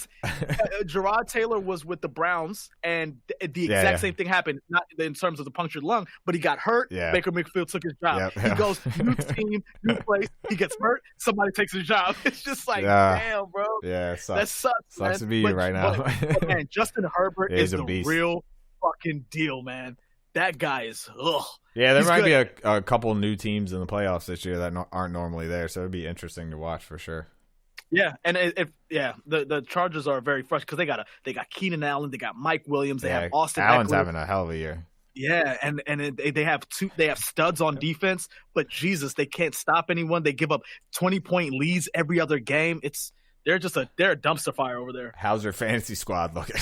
S1: Gerard Taylor was with the Browns, and the exact same thing happened. Not in terms of the punctured lung, but he got hurt.
S2: Yeah.
S1: Baker Mayfield took his job.
S2: Yep.
S1: He goes, new team, new place. He gets hurt. Somebody takes his job. It's just like,
S2: Yeah.
S1: damn, bro.
S2: Yeah, it sucks.
S1: That sucks, man.
S2: Sucks to be you right now.
S1: But, man, Justin Herbert
S2: He's
S1: is
S2: a
S1: the
S2: beast.
S1: real fucking deal, man. That guy is ugh.
S2: Yeah, there
S1: He's
S2: might
S1: good.
S2: be a couple new teams in the playoffs this year that aren't normally there, so it'd be interesting to watch for sure.
S1: Yeah, and the Chargers are very fresh because they got Keenan Allen, they got Mike Williams, they have Austin
S2: Allen's
S1: Eckler.
S2: having a hell of a year.
S1: Yeah, and they have studs on defense, but Jesus, they can't stop anyone. They give up 20-point leads every other game. They're a dumpster fire over there.
S2: How's your fantasy squad looking?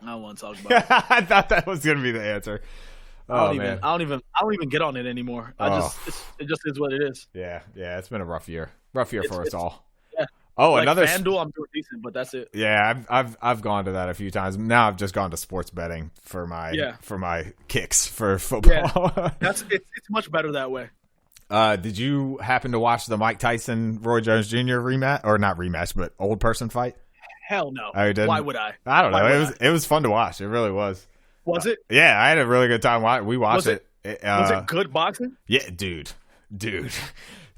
S1: I don't want to talk about it.
S2: I thought that was gonna be the answer.
S1: I don't even get on it anymore. It just is what it is.
S2: Yeah, it's been a rough year. Rough year for us all.
S1: Yeah.
S2: Oh,
S1: like
S2: another
S1: FanDuel, I'm doing decent, but that's it.
S2: Yeah, I've gone to that a few times. Now I've just gone to sports betting for my kicks for football.
S1: Yeah, it's much better that way.
S2: Did you happen to watch the Mike Tyson Roy Jones Jr. rematch, or not rematch, but old person fight?
S1: Hell no.
S2: Oh, you didn't?
S1: Why would I?
S2: I don't know. It was fun to watch. It really was.
S1: Was it?
S2: Yeah, I had a really good time. We watched it.
S1: Was it good boxing?
S2: Yeah, dude.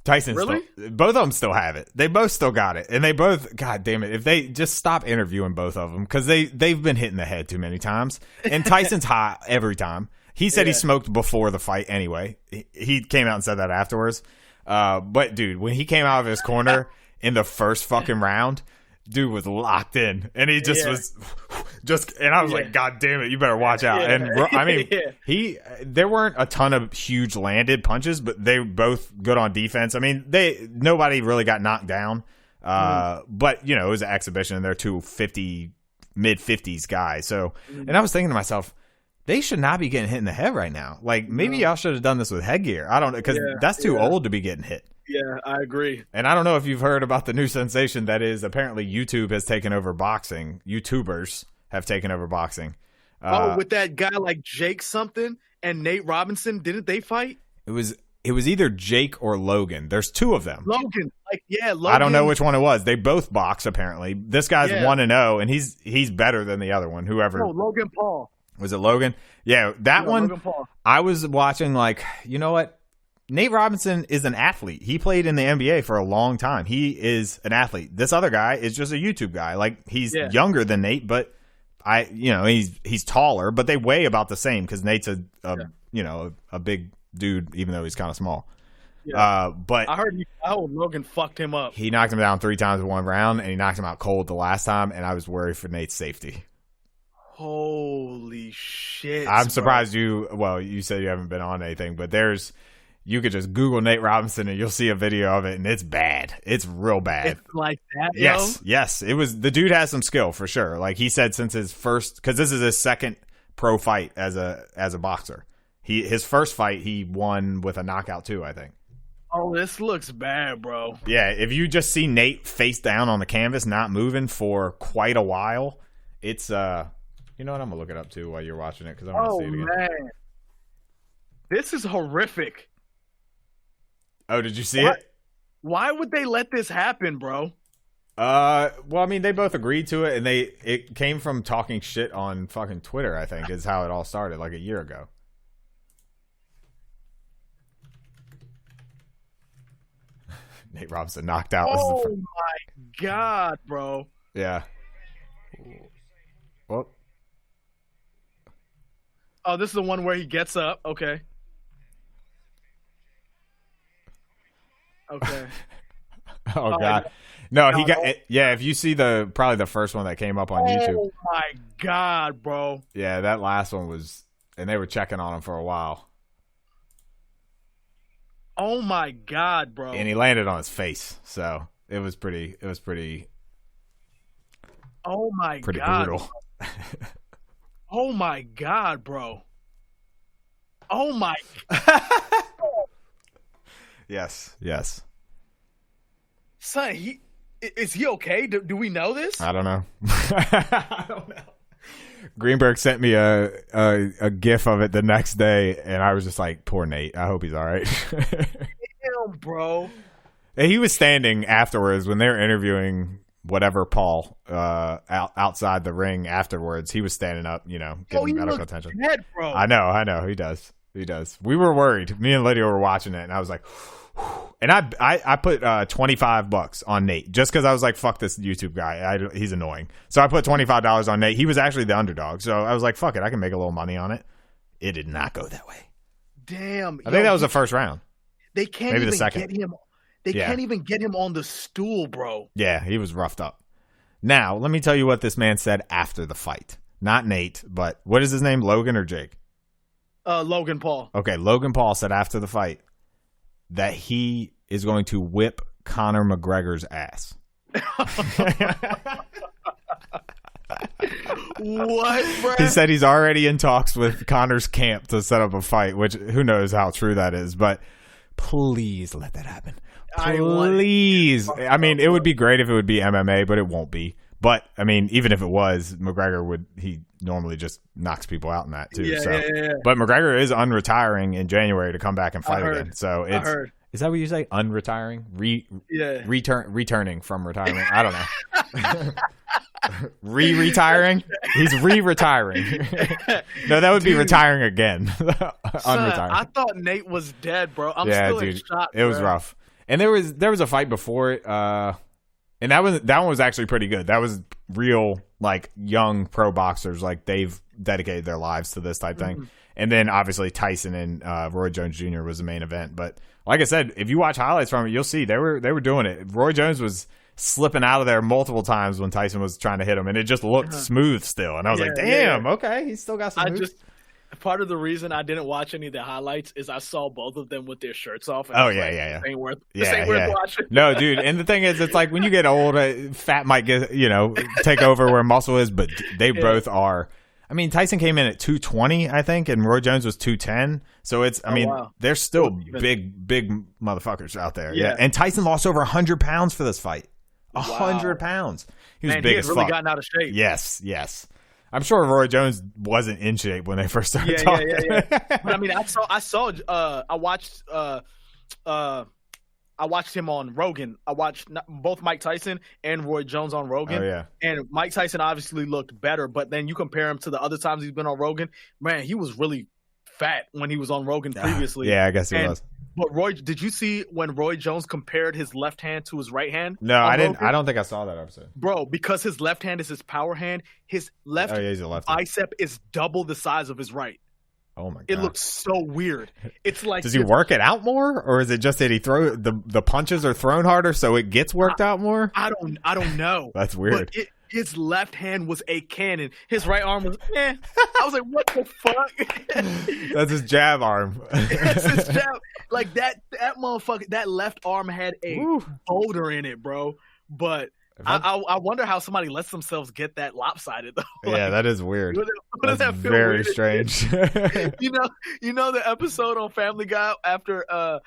S2: Tyson
S1: really?
S2: Both of them still have it. They both still got it, and they both. God damn it! If they just stop interviewing both of them, because they've been hit in the head too many times, and Tyson's hot every time. He said he smoked before the fight anyway. He came out and said that afterwards. But dude, when he came out of his corner in the first fucking round, dude was locked in, and he just was and I was like, God damn it, you better watch out. And I mean, there weren't a ton of huge landed punches, but they were both good on defense. I mean, nobody really got knocked down. But it was an exhibition, and they're two mid-50s guys. So, and I was thinking to myself, they should not be getting hit in the head right now. Like, maybe y'all should have done this with headgear. I don't know, because that's too old to be getting hit.
S1: Yeah, I agree.
S2: And I don't know if you've heard about the new sensation that is apparently YouTube has taken over boxing. YouTubers have taken over boxing.
S1: With that guy like Jake something and Nate Robinson, didn't they fight?
S2: It was either Jake or Logan. There's two of them.
S1: Logan.
S2: I don't know which one it was. They both box apparently. This guy's 1-0, and he's better than the other one. Whoever.
S1: No, Logan Paul.
S2: Was it Logan? Yeah, that one.
S1: Logan Paul.
S2: I was watching like, you know what? Nate Robinson is an athlete. He played in the NBA for a long time. He is an athlete. This other guy is just a YouTube guy. Like, he's younger than Nate, but he's taller, but they weigh about the same because Nate's a big dude, even though he's kind of small. Yeah. But
S1: I heard Logan fucked him up.
S2: He knocked him down 3 times in one round, and he knocked him out cold the last time, and I was worried for Nate's safety.
S1: Holy shit.
S2: I'm surprised you said you haven't been on anything, but you could just Google Nate Robinson and you'll see a video of it, and it's bad. It's real bad. It's
S1: like that,
S2: Yes. It was, the dude has some skill for sure. Like he said, since his first, because this is his second pro fight as a boxer. His first fight he won with a knockout too, I think.
S1: Oh, this looks bad, bro.
S2: Yeah, if you just see Nate face down on the canvas, not moving for quite a while, it's you know what? I'm gonna look it up too while you're watching it because I want to see it again. Man,
S1: this is horrific.
S2: Oh, did you see it?
S1: Why would they let this happen, bro?
S2: Well, I mean, they both agreed to it, and it came from talking shit on fucking Twitter, I think, is how it all started, like a year ago. Nate Robinson knocked out.
S1: Oh my God, bro.
S2: Yeah. Well.
S1: Oh, this is the one where he gets up. Okay. Okay.
S2: Oh God. No, he got it. Yeah, if you see probably the first one that came up on YouTube.
S1: Oh my God, bro.
S2: Yeah, that last one was, and they were checking on him for a while.
S1: Oh my God, bro.
S2: And he landed on his face. So it was pretty
S1: Oh my
S2: pretty
S1: God.
S2: brutal.
S1: Oh my God, bro. Oh my.
S2: Yes.
S1: Son, is he okay? Do we know this?
S2: I don't know. I don't know. Greenberg sent me a gif of it the next day, and I was just like, poor Nate. I hope he's all right.
S1: Damn, bro.
S2: And he was standing afterwards when they were interviewing whatever Paul outside the ring afterwards. He was standing up, getting medical attention.
S1: Dead, bro.
S2: I know. He does. We were worried. Me and Lydia were watching it, and I was like, and I put $25 on Nate just because I was like, fuck this YouTube guy. He's annoying. So I put $25 on Nate. He was actually the underdog. So I was like, fuck it. I can make a little money on it. It did not go that way.
S1: Damn.
S2: I think that was the first round.
S1: They can't
S2: Maybe
S1: even
S2: the second.
S1: get him. They can't even get him on the stool, bro.
S2: Yeah, he was roughed up. Now, let me tell you what this man said after the fight. Not Nate, but what is his name? Logan or Jake?
S1: Logan Paul.
S2: Okay, Logan Paul said after the fight that he is going to whip Conor McGregor's ass.
S1: What, bro?
S2: He said he's already in talks with Conor's camp to set up a fight, which who knows how true that is. But Please let that happen.
S1: I want it.
S2: Please. I mean, it would be great if it would be MMA, but it won't be. But I mean, even if it was, McGregor he normally just knocks people out in that too.
S1: Yeah.
S2: But McGregor is unretiring in January to come back and fight again. So it's is that what you say? Unretiring? Returning from retirement. I don't know. Retiring? He's retiring. No, that would be retiring again. Unretiring.
S1: I thought Nate was dead, bro. I'm still in shock.
S2: It was rough. And there was a fight before it, and that one was actually pretty good. That was real, like, young pro boxers, like they've dedicated their lives to this type thing. And then obviously Tyson and Roy Jones Jr. was the main event. But like I said, if you watch highlights from it, you'll see they were doing it. Roy Jones was slipping out of there multiple times when Tyson was trying to hit him, and it just looked smooth still. And I was like, damn, okay, he's still got some moves.
S1: Part of the reason I didn't watch any of the highlights is I saw both of them with their shirts off. And This ain't worth watching.
S2: No, dude. And the thing is, it's like when you get old, fat might get, take over where muscle is, but they both are. I mean, Tyson came in at 220, I think, and Roy Jones was 210. So it's, they're still big motherfuckers out there. Yeah. And Tyson lost over 100 pounds for this fight. 100 pounds. He was big
S1: he
S2: as
S1: really
S2: fuck.
S1: gotten out of shape.
S2: Yes. I'm sure Roy Jones wasn't in shape when they first started talking.
S1: Yeah. But I mean, I watched him on Rogan. I watched both Mike Tyson and Roy Jones on Rogan.
S2: Oh, yeah.
S1: And Mike Tyson obviously looked better, but then you compare him to the other times he's been on Rogan, man, he was really fat when he was on Rogan previously.
S2: Yeah, I guess he was.
S1: But Roy, did you see when Roy Jones compared his left hand to his right hand?
S2: No, I didn't. I don't think I saw that episode.
S1: Bro, because his left hand is his power hand, his left bicep is double the size of his right.
S2: Oh my god!
S1: It looks so weird. It's like,
S2: does he work it out more, or is it just that he throw the punches are thrown harder, so it gets worked out more?
S1: I don't know.
S2: That's weird.
S1: But his left hand was a cannon. His right arm was I was like, what the fuck?
S2: That's his jab arm.
S1: That's his jab. Like that motherfucker. That left arm had a boulder in it, bro. But I wonder how somebody lets themselves get that lopsided though.
S2: Yeah, that is weird.
S1: That's
S2: that very strange.
S1: you know the episode on Family Guy after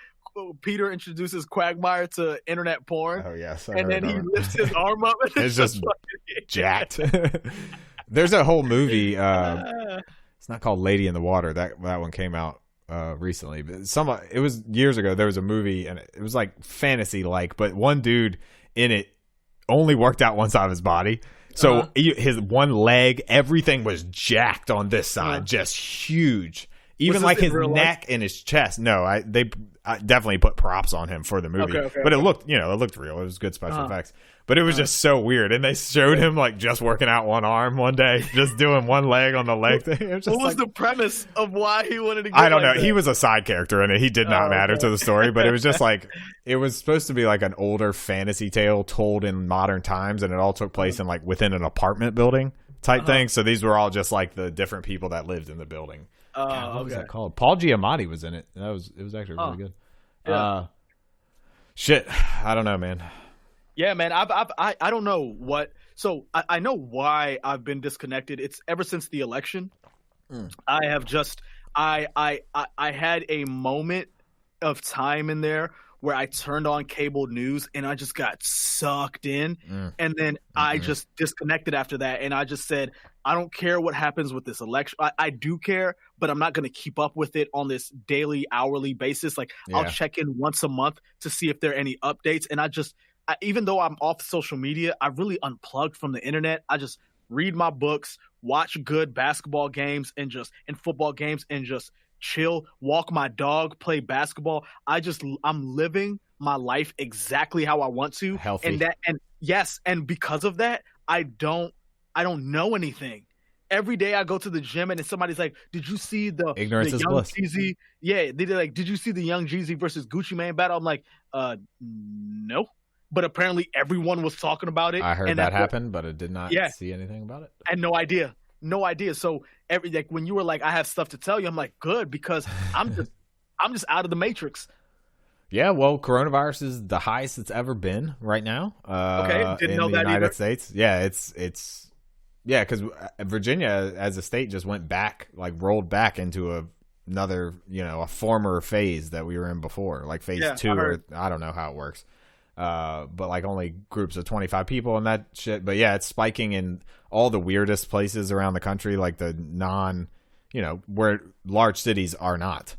S1: Peter introduces Quagmire to internet porn.
S2: Oh yes,
S1: and then he lifts his arm up and
S2: it's just jacked. There's a whole movie. It's not called Lady in the Water. That one came out recently, but it was years ago. There was a movie and it was like fantasy like, but one dude in it only worked out one side of his body. So his one leg, everything was jacked on this side, just huge. Even like his neck and his chest. No, I definitely put props on him for the movie. But it looked real. It was good special effects. But it was just so weird. And they showed him like just working out one arm one day, just doing one leg on the leg thing. What
S1: was the premise of why he wanted to get
S2: I don't know. That? He was a side character in it. He did not matter to the story, but it was just like, it was supposed to be like an older fantasy tale told in modern times, and it all took place in like within an apartment building type thing. So these were all just like the different people that lived in the building. God, what was that called? Paul Giamatti was in it. It was actually really good. Yeah. Shit, I don't know, man.
S1: Yeah, man. I don't know what. So I know why I've been disconnected. It's ever since the election. I have just I had a moment of time in there where I turned on cable news and I just got sucked in, and then I just disconnected after that, and I just said, I don't care what happens with this election. I do care, but I'm not going to keep up with it on this daily, hourly basis. Like I'll check in once a month to see if there are any updates, and even though I'm off social media, I really unplugged from the internet. I just read my books, watch good basketball games and football games, and just chill, walk my dog, play basketball. I'm living my life exactly how I want to.
S2: Healthy.
S1: And because of that, I don't know anything. Every day I go to the gym and somebody's like, "Did you see the
S2: ignorance is bliss?"
S1: Jeezy? Yeah, they're like, "Did you see the Young Jeezy versus Gucci Mane battle?" I'm like, no. But apparently everyone was talking about it.
S2: I heard that happened, but I did not see anything about it.
S1: I had no idea. So when you were like, I have stuff to tell you, I'm like, good, because I'm just out of the matrix.
S2: Yeah, well, coronavirus is the highest it's ever been right now.
S1: Didn't know
S2: in the
S1: that
S2: United
S1: either.
S2: States. Yeah, because Virginia as a state just went back, like rolled back into a another, a former phase that we were in before, like phase 2, or I don't know how it works. But like only groups of 25 people and that shit. But yeah, it's spiking in all the weirdest places around the country, like the where large cities are not.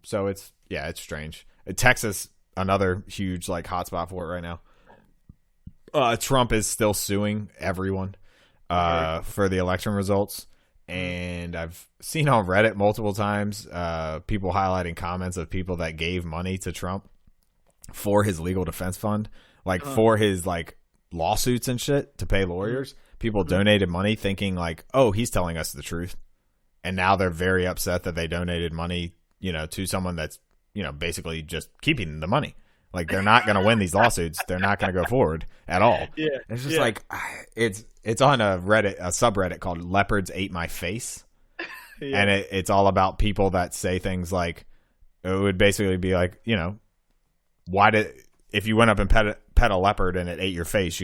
S2: So it's strange. Texas, another huge like hotspot for it right now. Trump is still suing everyone for the election results. And I've seen on Reddit multiple times people highlighting comments of people that gave money to Trump for his legal defense fund, like for his like lawsuits and shit to pay lawyers. People donated money thinking like, oh, he's telling us the truth. And now they're very upset that they donated money, to someone that's, basically just keeping the money. Like they're not going to win these lawsuits. They're not going to go forward at all. Yeah. It's just like, it's on a subreddit called Leopards Ate My Face. And it's all about people that say things like, it would basically be like, if you went up and pet a leopard and it ate your face,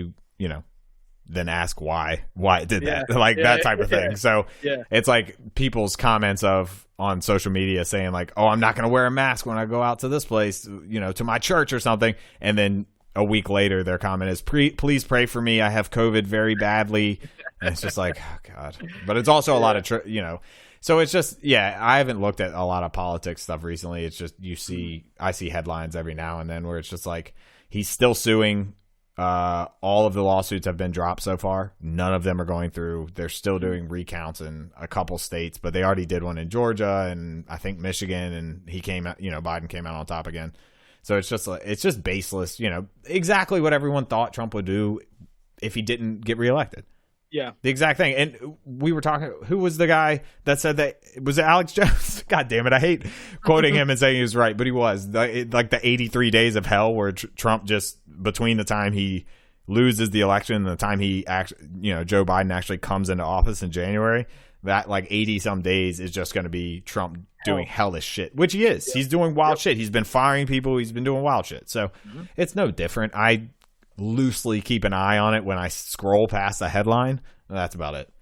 S2: then ask why it did that, that type of thing. So it's like people's comments on social media saying like, oh, I'm not going to wear a mask when I go out to this place, to my church or something. And then a week later, their comment is, please pray for me. I have COVID very badly. And it's just like, oh God, but it's also a lot of, so it's just, I haven't looked at a lot of politics stuff recently. It's just, I see headlines every now and then where it's just like, he's still suing. All of the lawsuits have been dropped so far. None of them are going through. They're still doing recounts in a couple states, but they already did one in Georgia and I think Michigan, and he came out, Biden came out on top again. So it's just baseless, exactly what everyone thought Trump would do if he didn't get reelected. Yeah. The exact thing. And we were talking, who was the guy that said that? Was it Alex Jones? God damn it. I hate quoting him and saying he was right, but he was. Like the 83 days of hell where Trump just, between the time he loses the election and the time he Joe Biden actually comes into office in January, that like 80 some days is just going to be Trump doing hellish shit, which he is. He's doing wild shit. He's been firing people. He's been doing wild shit. So it's no different. I loosely keep an eye on it when I scroll past the headline. That's about it.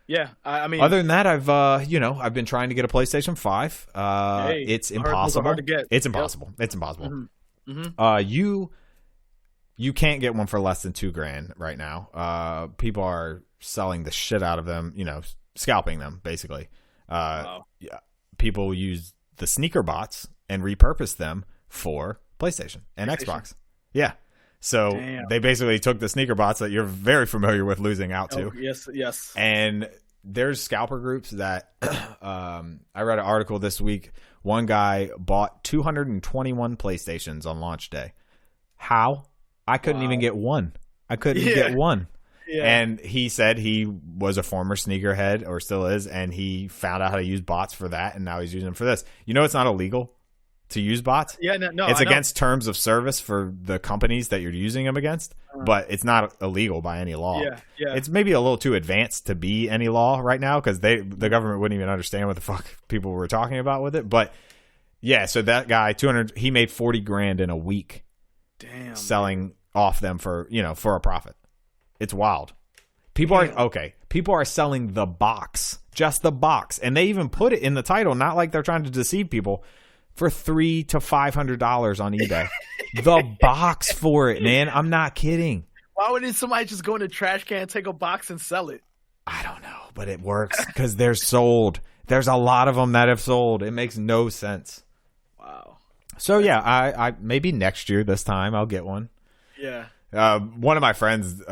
S1: Yeah, I mean,
S2: other than that, I've been trying to get a PlayStation 5. It's impossible. Hard to get. It's impossible. Yep. It's impossible. You can't get one for less than $2,000 right now. People are selling the shit out of them. Scalping them basically. Wow. People use the sneaker bots and repurpose them for PlayStation and Xbox. Yeah. So they basically took the sneaker bots that you're very familiar with losing out to.
S1: Yes.
S2: And there's scalper groups that I read an article this week. One guy bought 221 PlayStations on launch day. How? I couldn't even get one. I couldn't get one. Yeah. And he said he was a former sneakerhead, or still is, and he found out how to use bots for that, and now he's using them for this. It's not illegal to use bots.
S1: Yeah, no,
S2: it's against terms of service for the companies that you're using them against, but it's not illegal by any law. Yeah. It's maybe a little too advanced to be any law right now because the government wouldn't even understand what the fuck people were talking about with it. But yeah, so that guy, he made $40,000 in a week.
S1: Damn.
S2: Selling off them for a profit. It's wild. People are selling the box, just the box, and they even put it in the title, not like they're trying to deceive people, for $300 to $500 on eBay. The box for it, man. I'm not kidding.
S1: Why wouldn't somebody just go in the trash can, take a box, and sell it?
S2: I don't know, but it works because they're sold. There's a lot of them that have sold. It makes no sense.
S1: Wow.
S2: So yeah, I maybe next year this time I'll get one.
S1: Yeah.
S2: One of my friends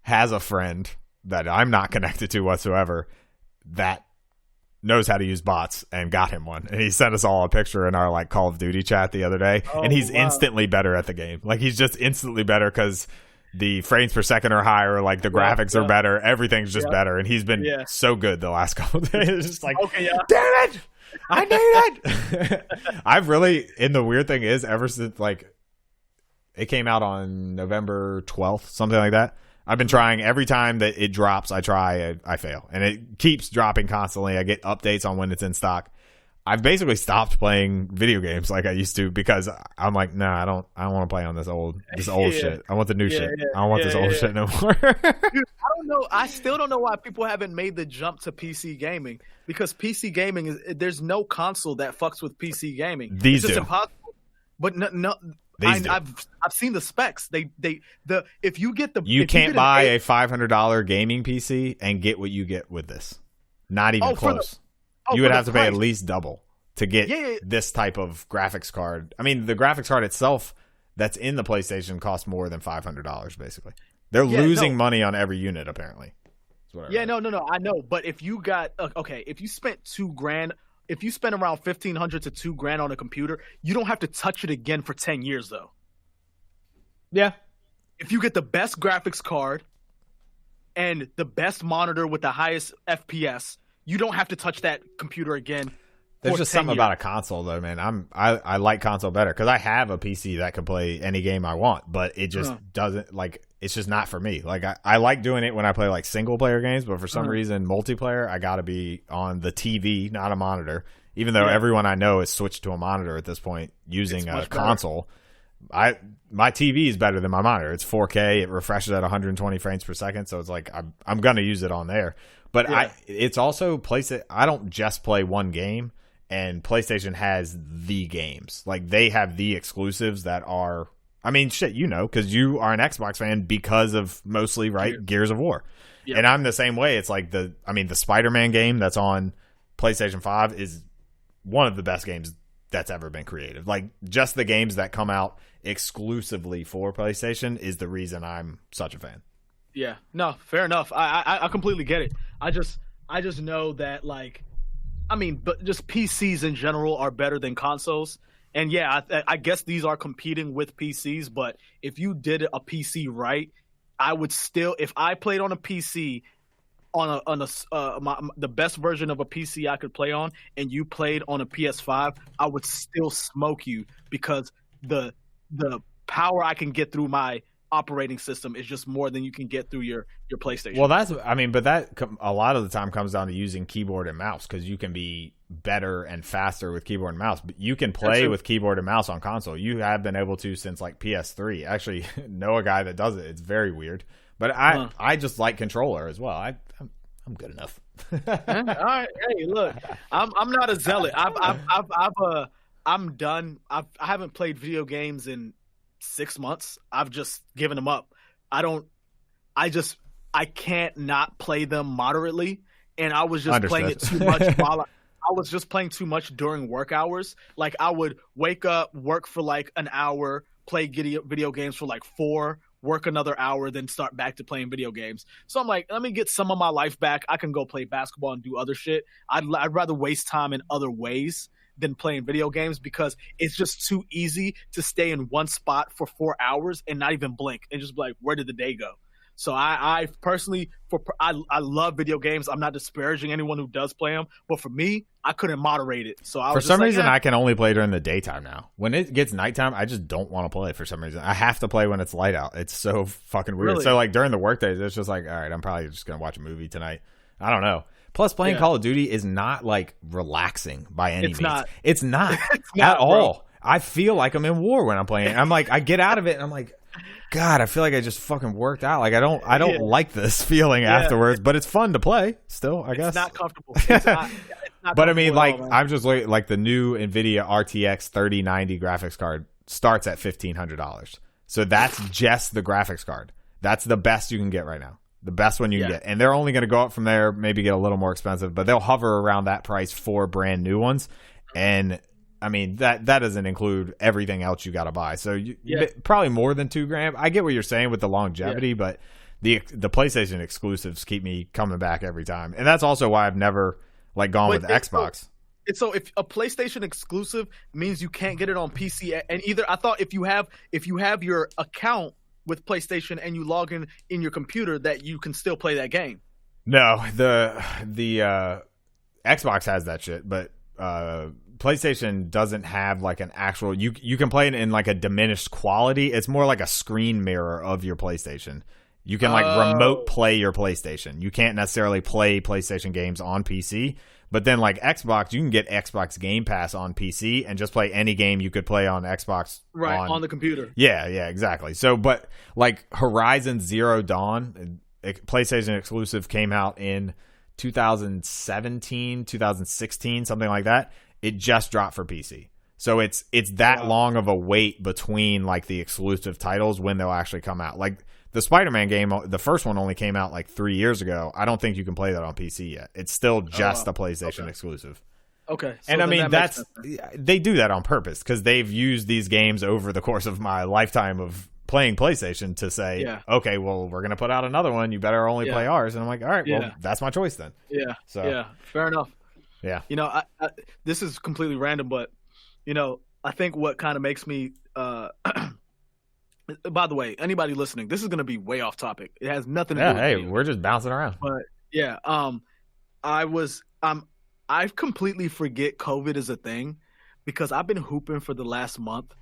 S2: has a friend that I'm not connected to whatsoever that knows how to use bots and got him one. And he sent us all a picture in our like Call of Duty chat the other day. And he's instantly better at the game. Like he's just instantly better because the frames per second are higher. Like the graphics are better. Everything's just better. And he's been so good the last couple of days. It's just like, damn it, I need it. I've really, and the weird thing is ever since like, it came out on November 12th, something like that. I've been trying every time that it drops. I try, I fail, and it keeps dropping constantly. I get updates on when it's in stock. I've basically stopped playing video games like I used to because I'm like, I don't want to play on this old shit. I want the new shit. I don't want this old shit no more.
S1: Dude, I don't know. I still don't know why people haven't made the jump to PC gaming, because PC gaming there's no console that fucks with PC gaming.
S2: These
S1: it's just
S2: do.
S1: impossible. But no. I've seen the specs. If you get the
S2: you can't buy a $500 gaming PC and get what you get with this. Not even close. You would have to pay at least double to get this type of graphics card. I mean, the graphics card itself that's in the PlayStation costs more than $500, basically. They're losing money on every unit, apparently.
S1: No. I know. But if you got, if you spent $2,000, if you spend around $1,500 to $2,000 on a computer, you don't have to touch it again for 10 years, though.
S2: Yeah.
S1: If you get the best graphics card and the best monitor with the highest FPS, you don't have to touch that computer again.
S2: There's just something about a console, though, man. I like console better because I have a PC that can play any game I want, but it just doesn't it's just not for me. Like I like doing it when I play like single player games, but for some reason multiplayer I got to be on the TV, not a monitor. Even though everyone I know has switched to a monitor at this point using a console. My TV is better than my monitor. It's 4K. It refreshes at 120 frames per second, so it's like I'm gonna use it on there. But it's also I don't just play one game, and PlayStation has the games. Like they have the exclusives that are. I mean, shit, because you are an Xbox fan because of mostly Gears of War, and I'm the same way. It's like the Spider-Man game that's on PlayStation 5 is one of the best games that's ever been created. Like just the games that come out exclusively for PlayStation is the reason I'm such a fan.
S1: Yeah, no, fair enough. I completely get it. I just know that but just PCs in general are better than consoles. And I guess these are competing with PCs, but if you did a PC right, I would still, if I played on a PC the best version of a PC I could play on, and you played on a PS5, I would still smoke you because the power I can get through my operating system is just more than you can get through your PlayStation.
S2: Well, but that a lot of the time comes down to using keyboard and mouse, because you can be better and faster with keyboard and mouse. But you can play with keyboard and mouse on console. You have been able to since like PS3. Actually, know a guy that does it. It's very weird. But I just like controller as well. I'm good enough.
S1: All right, hey, look, I'm not a zealot. I'm done. I haven't played video games in 6 months. I've just given them up. I can't not play them moderately, and I was just playing it too much I was just playing too much during work hours. Like I would wake up, work for like an hour, play video games for like 4, work another hour, then start back to playing video games. So I'm like, let me get some of my life back. I can go play basketball and do other shit. I'd rather waste time in other ways than playing video games, because it's just too easy to stay in one spot for 4 hours and not even blink and just be like, where did the day go? So I personally, I love video games. I'm not disparaging anyone who does play them, but for me, I couldn't moderate it. So
S2: for some reason, I can only play during the daytime now. When it gets nighttime, I just don't want to play for some reason. I have to play when it's light out. It's so fucking weird.
S1: Really?
S2: So like during the workdays, it's just like, all right, I'm probably just gonna watch a movie tonight. I don't know. Plus, playing Call of Duty is not like relaxing by any means. It's not at all. Bro. I feel like I'm in war when I'm playing it. I'm like, I get out of it and I'm like, God, I feel like I just fucking worked out. Like I don't like this feeling afterwards, but it's fun to play still, I guess.
S1: It's not comfortable. It's not
S2: but I mean, like, I'm just like the new NVIDIA RTX 3090 graphics card starts at $1,500. So that's just the graphics card. That's the best you can get right now. The best one you can get. And they're only going to go up from there, maybe get a little more expensive, but they'll hover around that price for brand new ones. And I mean, that doesn't include everything else you got to buy. So probably more than $2,000. I get what you're saying with the longevity, but the PlayStation exclusives keep me coming back every time. And that's also why I've never like gone with Xbox.
S1: So if a PlayStation exclusive means you can't get it on PC, and I thought if you have your account with PlayStation and you log in your computer, that you can still play that game. No,
S2: the Xbox has that shit, but PlayStation doesn't have like an actual. You can play it in like a diminished quality. It's more like a screen mirror of your PlayStation. You can like remote play your PlayStation. You can't necessarily play PlayStation games on PC. But then like Xbox, you can get Xbox Game Pass on PC and just play any game you could play on Xbox.
S1: Right, on the computer.
S2: Yeah, exactly. So, but like Horizon Zero Dawn, PlayStation exclusive, came out in 2017, 2016, something like that. It just dropped for PC. So it's that long of a wait between like the exclusive titles when they'll actually come out. Like the Spider-Man game, the first one only came out like 3 years ago. I don't think you can play that on PC yet. It's still just a PlayStation exclusive.
S1: Okay. So
S2: and I mean, they do that on purpose because they've used these games over the course of my lifetime of playing PlayStation to say, okay, well, we're going to put out another one. You better only play ours. And I'm like, all right, well, that's my choice then.
S1: Yeah. So fair enough.
S2: Yeah.
S1: You know, I this is completely random, but you know, I think what kind of makes me by the way, anybody listening, this is going to be way off topic. It has nothing to do with
S2: hey, we're just bouncing around.
S1: But yeah, I completely forget COVID is a thing because I've been hooping for the last month,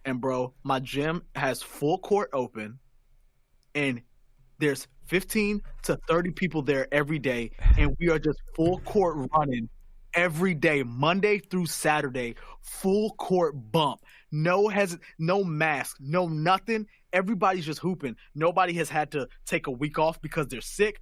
S1: and bro, my gym has full court open, and there's 15 to 30 people there every day, and we are just full court running every day, Monday through Saturday, full court bump. No mask, no nothing. Everybody's just hooping. Nobody has had to take a week off because they're sick.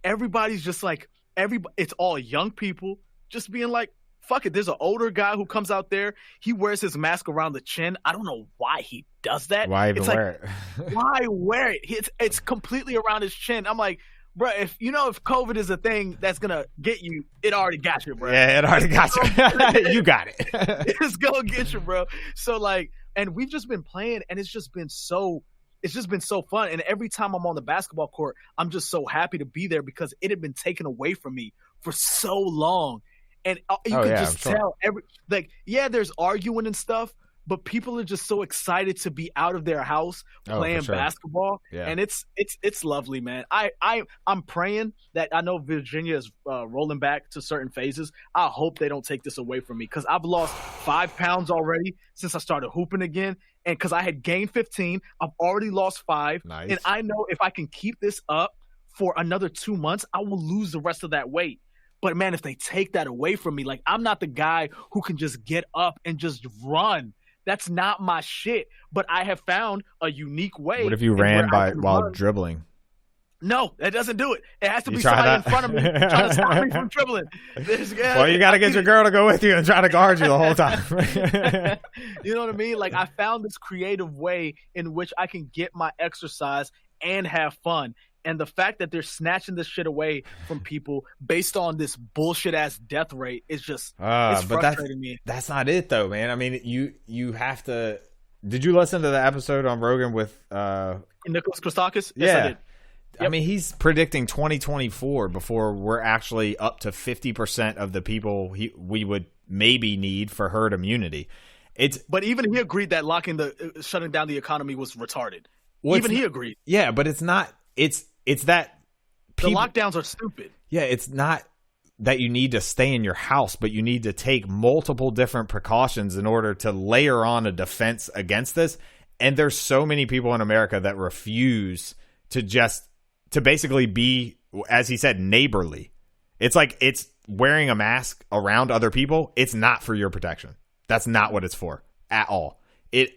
S1: Everybody's just like, it's all young people just being like, fuck it. There's an older guy who comes out there. He wears his mask around the chin. I don't know why he does that.
S2: Why even wear it?
S1: Why wear it? It's completely around his chin. I'm like, bro, if COVID is a thing that's gonna get you, it already got you, bro.
S2: Yeah, it already got you. You got it.
S1: It's gonna get you, bro. So like, and we've just been playing, and it's just been so fun. And every time I'm on the basketball court, I'm just so happy to be there because it had been taken away from me for so long. And you can just tell there's arguing and stuff, but people are just so excited to be out of their house playing basketball. Yeah. And it's lovely, man. I'm praying that, I know Virginia is rolling back to certain phases. I hope they don't take this away from me because I've lost 5 pounds already since I started hooping again. And because I had gained 15, I've already lost 5.
S2: Nice.
S1: And I know if I can keep this up for another 2 months, I will lose the rest of that weight. But man, if they take that away from me, like, I'm not the guy who can just get up and just run. That's not my shit. But I have found a unique way.
S2: What if you ran while dribbling?
S1: No, that doesn't do it. It has to be somebody in front of me trying to stop me from dribbling.
S2: Well, you got to get your girl to go with you and try to guard you the whole time.
S1: You know what I mean? Like, I found this creative way in which I can get my exercise and have fun. And the fact that they're snatching this shit away from people based on this bullshit ass death rate is just it's frustrating me.
S2: That's not it though, man. I mean, you have to. Did you listen to the episode on Rogan with
S1: Nicholas Christakis?
S2: Yeah.
S1: Yes, I did.
S2: Yep. I mean, he's predicting 2024 before we're actually up to 50% of the people we would maybe need for herd immunity.
S1: But even he agreed that shutting down the economy was retarded. Even he agreed.
S2: Yeah, but it's not. It's that
S1: the lockdowns are stupid.
S2: Yeah, it's not that you need to stay in your house, but you need to take multiple different precautions in order to layer on a defense against this. And there's so many people in America that refuse to basically be, as he said, neighborly. It's like it's wearing a mask around other people. It's not for your protection. That's not what it's for at all. It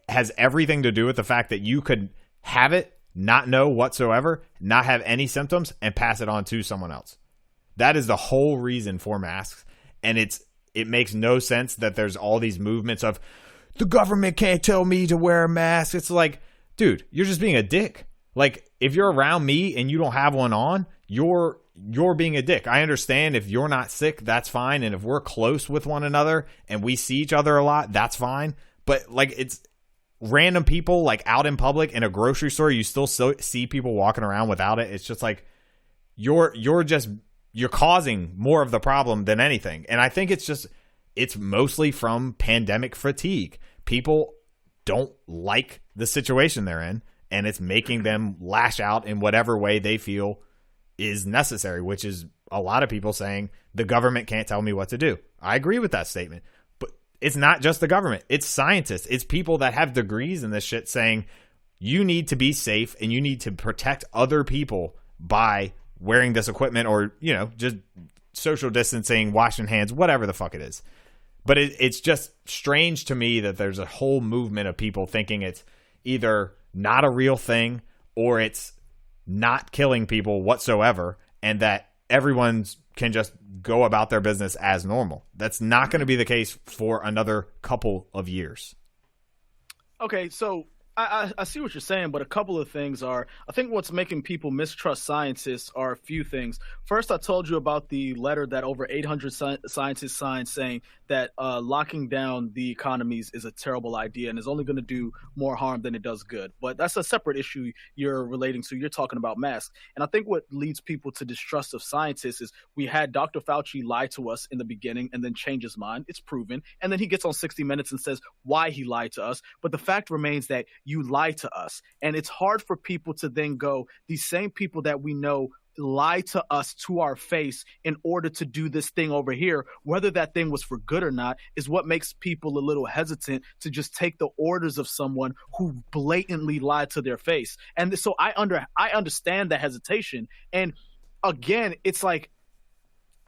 S2: has everything to do with the fact that you could have it, not know whatsoever, not have any symptoms, and pass it on to someone else. That is the whole reason for masks. And it makes no sense that there's all these movements of the government can't tell me to wear a mask. It's like, dude, you're just being a dick. Like, if you're around me and you don't have one on, you're being a dick. I understand if you're not sick, that's fine. And if we're close with one another and we see each other a lot, that's fine. But like, it's random people like out in public in a grocery store, you still see people walking around without it. It's just like you're causing more of the problem than anything. And I think it's mostly from pandemic fatigue. People don't like the situation they're in, and it's making them lash out in whatever way they feel is necessary, which is a lot of people saying the government can't tell me what to do. I agree with that statement. It's not just the government. It's scientists. It's people that have degrees in this shit saying you need to be safe and you need to protect other people by wearing this equipment or, you know, just social distancing, washing hands, whatever the fuck it is. But it's just strange to me that there's a whole movement of people thinking it's either not a real thing or it's not killing people whatsoever, and that everyone can just go about their business as normal. That's not going to be the case for another couple of years.
S1: Okay, so I see what you're saying, but a couple of things are, I think what's making people mistrust scientists are a few things. First, I told you about the letter that over 800 scientists signed saying that locking down the economies is a terrible idea and is only going to do more harm than it does good. But that's a separate issue you're relating to. You're talking about masks. And I think what leads people to distrust of scientists is we had Dr. Fauci lie to us in the beginning and then change his mind. It's proven. And then he gets on 60 Minutes and says why he lied to us. But the fact remains that you lied to us. And it's hard for people to then go, these same people that we know lie to us to our face in order to do this thing over here, whether that thing was for good or not, is what makes people a little hesitant to just take the orders of someone who blatantly lied to their face. And so I understand the hesitation. And again, it's like,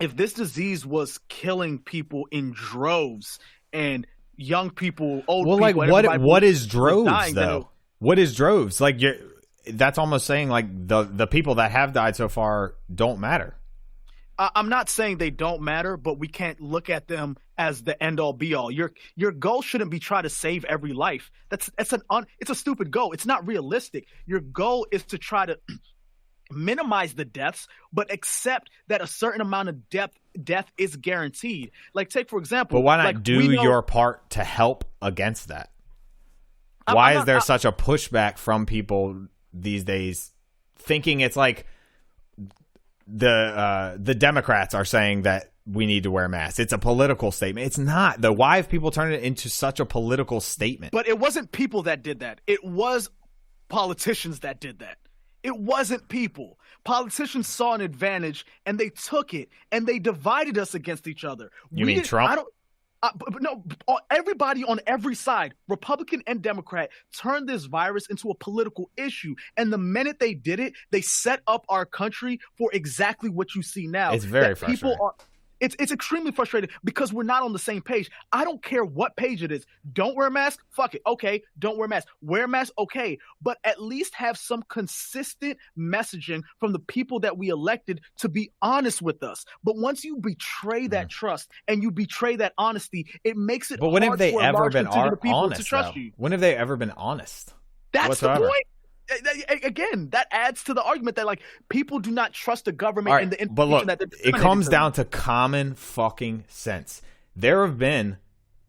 S1: if this disease was killing people in droves and young people, old people,
S2: like what is droves dying, though? What is droves? Like that's almost saying like the people that have died so far don't matter.
S1: I'm not saying they don't matter, but we can't look at them as the end all be all. Your goal shouldn't be try to save every life. It's a stupid goal. It's not realistic. Your goal is to try to minimize the deaths, but accept that a certain amount of death is guaranteed. Like, take for example,
S2: but why not
S1: like,
S2: do your part to help against that? Why is there such a pushback from people these days, thinking it's like the Democrats are saying that we need to wear masks? It's a political statement. It's not. Though. Why have people turned it into such a political statement?
S1: But it wasn't people that did that. It was politicians that did that. It wasn't people. Politicians saw an advantage and they took it and they divided us against each other.
S2: You mean Trump?
S1: But no, everybody on every side, Republican and Democrat, turned this virus into a political issue. And the minute they did it, they set up our country for exactly what you see now.
S2: It's very frustrating.
S1: It's extremely frustrating because we're not on the same page. I don't care what page it is. Don't wear a mask? Fuck it. Okay, don't wear a mask. Wear a mask? Okay. But at least have some consistent messaging from the people that we elected to be honest with us. But once you betray that trust and you betray that honesty, it makes it hard for a large contingent of people to trust you.
S2: When have they ever been honest?
S1: That's
S2: whatsoever?
S1: The point. Again, that adds to the argument that like people do not trust the government and the information
S2: but look,
S1: that they're
S2: it comes down to common fucking sense. There have been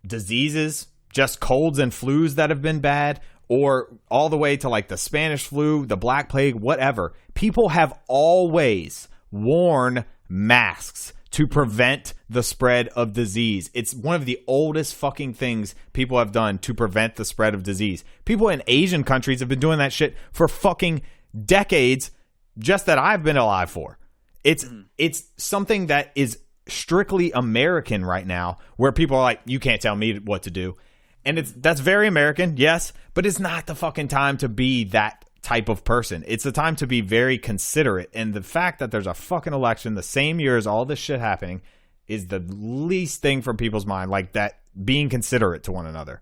S2: diseases, just colds and flus that have been bad, or all the way to like the Spanish flu, the Black Plague, whatever. People have always worn masks to prevent the spread of disease. It's one of the oldest fucking things people have done to prevent the spread of disease. People in Asian countries have been doing that shit for fucking decades, just that I've been alive for. It's something that is strictly American right now, where people are like, you can't tell me what to do. And that's very American, yes, but it's not the fucking time to be that type of person. It's the time to be very considerate, and the fact that there's a fucking election the same year as all this shit happening is the least thing from people's mind, like that, being considerate to one another.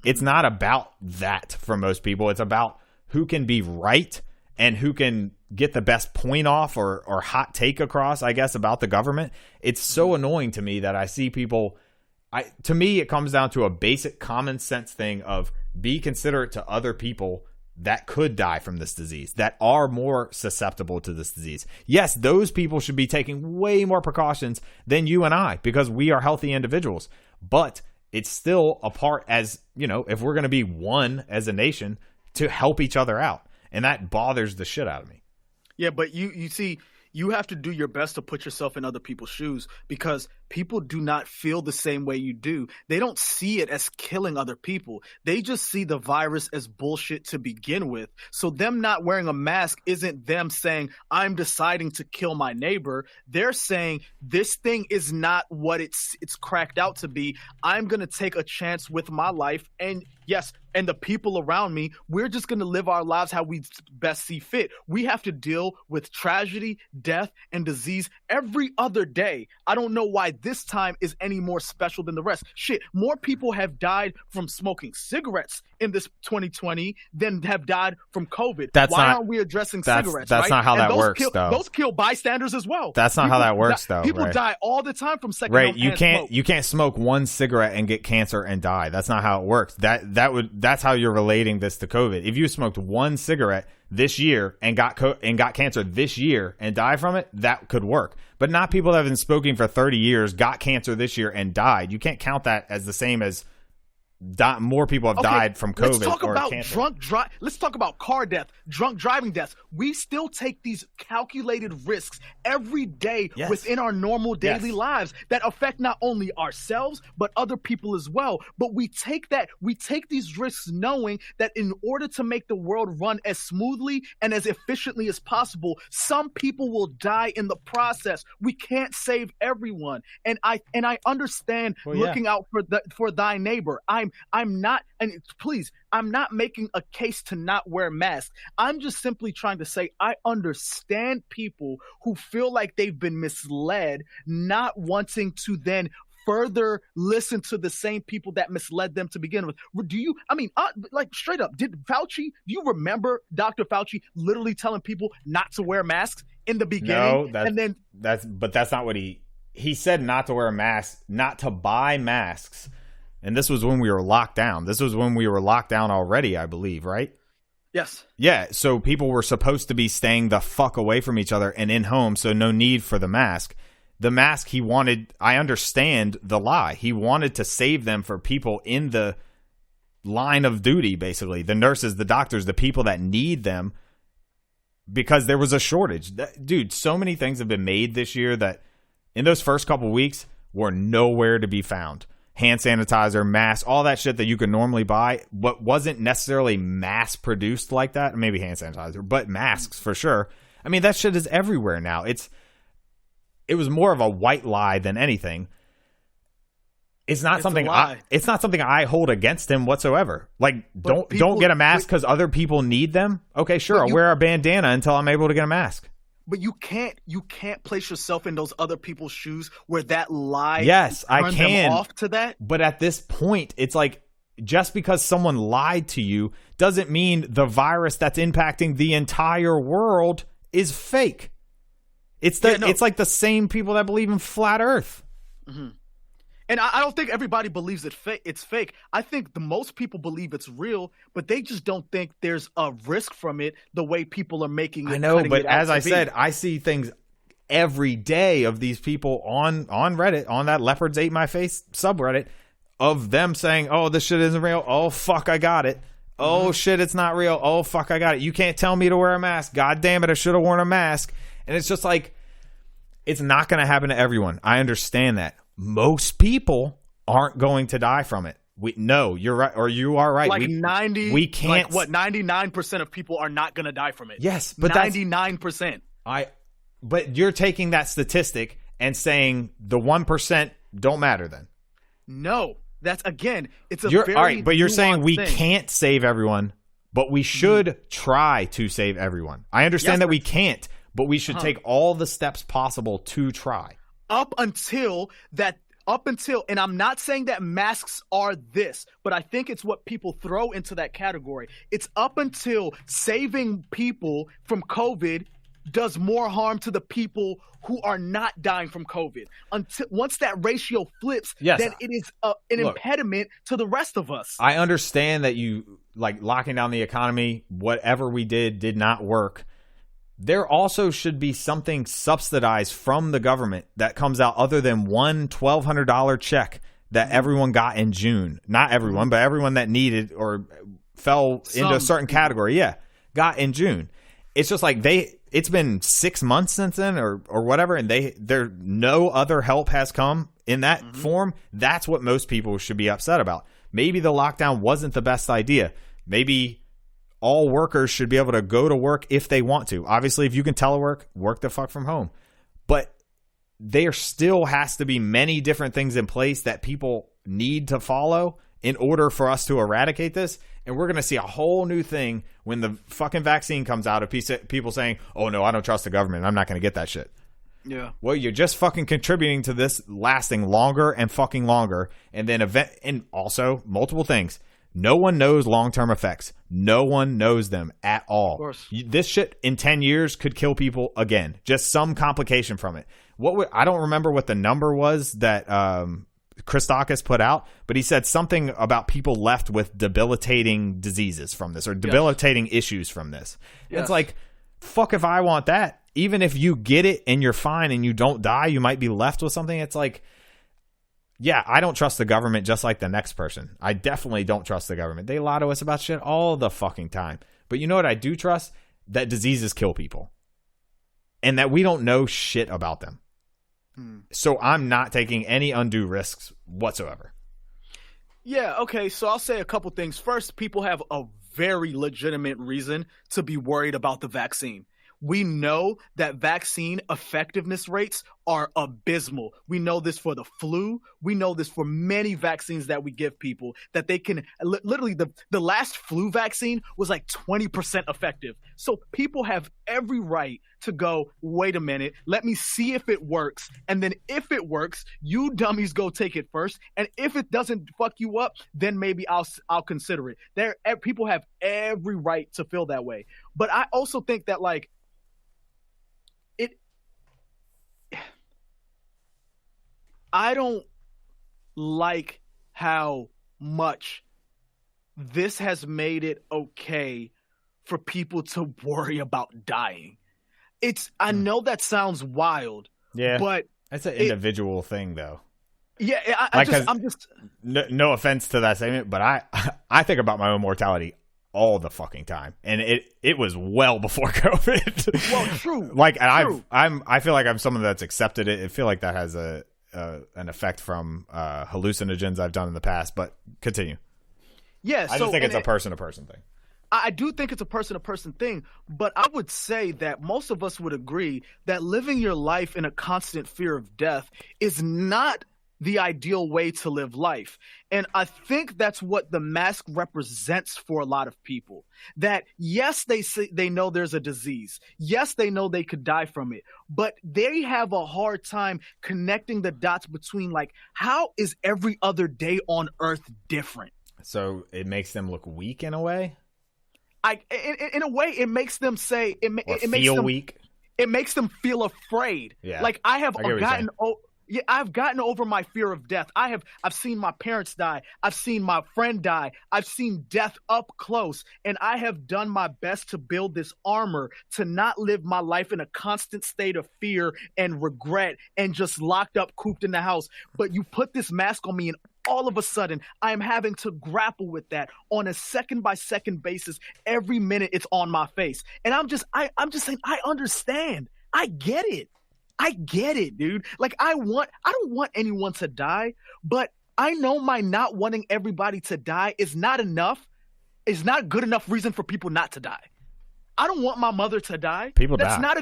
S2: It's not about that for most people. It's about who can be right and who can get the best point off or hot take across, I guess, about the government. It's so annoying to me that I see people, to me it comes down to a basic common sense thing of be considerate to other people that could die from this disease, that are more susceptible to this disease. Yes, those people should be taking way more precautions than you and I, because we are healthy individuals. But it's still a part, as, you know, if we're going to be one as a nation, to help each other out. And that bothers the shit out of me.
S1: Yeah, but you see, you have to do your best to put yourself in other people's shoes, because people do not feel the same way you do. They don't see it as killing other people. They just see the virus as bullshit to begin with. So them not wearing a mask isn't them saying, I'm deciding to kill my neighbor. They're saying, this thing is not what it's cracked out to be. I'm going to take a chance with my life, and Yes, and the people around me, we're just going to live our lives how we best see fit. We have to deal with tragedy, death, and disease every other day. I don't know why this time is any more special than the rest. Shit, more people have died from smoking cigarettes in this 2020 than have died from COVID. Why aren't we addressing cigarettes?
S2: That's not how that works, though.
S1: Those kill bystanders as well.
S2: That's not how that works, though.
S1: People die all the time from secondhand
S2: smoke. You can't smoke one cigarette and get cancer and die. That's not how it works. That's how you're relating this to COVID. If you smoked one cigarette this year and got cancer this year and die from it, that could work. But not people that have been smoking for 30 years, got cancer this year and died. You can't count that as the same as more people have died from COVID.
S1: Let's talk about
S2: cancer.
S1: Let's talk about car death, drunk driving deaths. We still take these calculated risks every day within our normal daily lives that affect not only ourselves but other people as well. But we take these risks knowing that in order to make the world run as smoothly and as efficiently as possible, some people will die in the process. We can't save everyone, and I understand looking out for thy neighbor. I'm not making a case to not wear masks. I'm just simply trying to say I understand people who feel like they've been misled, not wanting to then further listen to the same people that misled them to begin with. Like straight up, do you remember Dr. Fauci literally telling people not to wear masks in the beginning?
S2: No, that's not what he said, not to wear a mask, not to buy masks. And this was when we were locked down. This was when we were locked down already, I believe, right?
S1: Yes.
S2: Yeah, so people were supposed to be staying the fuck away from each other and in home, so no need for the mask. The mask he wanted, I understand the lie. He wanted to save them for people in the line of duty, basically. The nurses, the doctors, the people that need them, because there was a shortage. Dude, so many things have been made this year that in those first couple weeks were nowhere to be found. Hand sanitizer, masks, all that shit that you could normally buy, but wasn't necessarily mass produced like that. Maybe hand sanitizer, but masks for sure. I mean, that shit is everywhere now. It was more of a white lie than anything. It's not something I hold against him whatsoever. Like, don't get a mask because other people need them. Okay, sure, I'll wear a bandana until I'm able to get a mask.
S1: But you can't place yourself in those other people's shoes where that lie.
S2: Yes, I can.
S1: Them off to that.
S2: But at this point, it's like just because someone lied to you doesn't mean the virus that's impacting the entire world is fake. It's like the same people that believe in flat Earth.
S1: Mm-hmm. And I don't think everybody believes it's fake. I think the most people believe it's real, but they just don't think there's a risk from it the way people are making it.
S2: I know, but as I said, I see things every day of these people on Reddit, on that Leopards Ate My Face subreddit, of them saying, oh, this shit isn't real. Oh, fuck, I got it. Oh, shit, it's not real. Oh, fuck, I got it. You can't tell me to wear a mask. God damn it, I should have worn a mask. And it's just like, it's not going to happen to everyone. I understand that. Most people aren't going to die from it. No, you're right, or you are right.
S1: Like 99% of people are not going to die from it.
S2: Yes, but
S1: 99%.
S2: But you're taking that statistic and saying the 1% don't matter then.
S1: No, that's it's a
S2: all
S1: very
S2: right, but you're saying we
S1: thing.
S2: Can't save everyone, but we should try to save everyone. I understand that we can't, but we should take all the steps possible to try.
S1: Up until, and I'm not saying that masks are this, but I think it's what people throw into that category. It's up until saving people from COVID does more harm to the people who are not dying from COVID. Once that ratio flips, then it is an impediment to the rest of us.
S2: I understand that you, like, locking down the economy, whatever we did not work. There also should be something subsidized from the government that comes out other than one $1,200 check that everyone got in June. Not everyone, but everyone that needed or fell into a certain category, got in June. It's just like it's been 6 months since then or whatever, and no other help has come in that form. That's what most people should be upset about. Maybe the lockdown wasn't the best idea. Maybe all workers should be able to go to work if they want to. Obviously, if you can telework, work the fuck from home. But there still has to be many different things in place that people need to follow in order for us to eradicate this. And we're going to see a whole new thing when the fucking vaccine comes out of people saying, oh, no, I don't trust the government. I'm not going to get that shit.
S1: Yeah.
S2: Well, you're just fucking contributing to this lasting longer and fucking longer. And then and also multiple things. No one knows long-term effects. No one knows them at all.
S1: Of course.
S2: This shit in 10 years could kill people again. Just some complication from it. I don't remember what the number was that Christakis put out, but he said something about people left with debilitating diseases from this or debilitating issues from this.
S1: Yes.
S2: It's like, fuck if I want that. Even if you get it and you're fine and you don't die, you might be left with something. It's like, yeah, I don't trust the government just like the next person. I definitely don't trust the government. They lie to us about shit all the fucking time. But you know what I do trust? That diseases kill people. And that we don't know shit about them. So I'm not taking any undue risks whatsoever.
S1: Yeah, okay, so I'll say a couple things. First, people have a very legitimate reason to be worried about the vaccine. We know that vaccine effectiveness rates are abysmal. We know this for the flu. We know this for many vaccines that we give people, that they can literally the last flu vaccine was like 20% effective. So people have every right to go, wait a minute, let me see if it works. And then if it works, you dummies go take it first. And if it doesn't fuck you up, then maybe I'll consider it. People have every right to feel that way. But I also think that like, I don't like how much this has made it okay for people to worry about dying. I know that sounds wild.
S2: Yeah,
S1: but
S2: it's an individual thing, though.
S1: Yeah, I'm just.
S2: No offense to that statement, but I think about my own mortality all the fucking time, and it was well before COVID.
S1: Well, true.
S2: Like, and
S1: true.
S2: I feel like I'm someone that's accepted it. I feel like that has an effect from hallucinogens I've done in the past, but continue.
S1: Yeah,
S2: I just think it's a person-to-person thing.
S1: I do think it's a person-to-person thing, but I would say that most of us would agree that living your life in a constant fear of death is not the ideal way to live life. And I think that's what the mask represents for a lot of people. That yes, they know there's a disease. Yes, they know they could die from it, but they have a hard time connecting the dots between like, how is every other day on earth different?
S2: So it makes them look weak in a way?
S1: In a way, it makes them say it makes them
S2: weak.
S1: It makes them feel afraid.
S2: Yeah.
S1: Like I've gotten over my fear of death. I've seen my parents die. I've seen my friend die. I've seen death up close, and I have done my best to build this armor to not live my life in a constant state of fear and regret and just locked up, cooped in the house. But you put this mask on me, and all of a sudden, I am having to grapple with that on a second-by-second basis. Every minute, it's on my face, and I'm just saying, I understand. I get it, dude. Like I don't want anyone to die, but I know my not wanting everybody to die is not enough. Is not good enough reason for people not to die. I don't want my mother to die.
S2: People die.
S1: That's not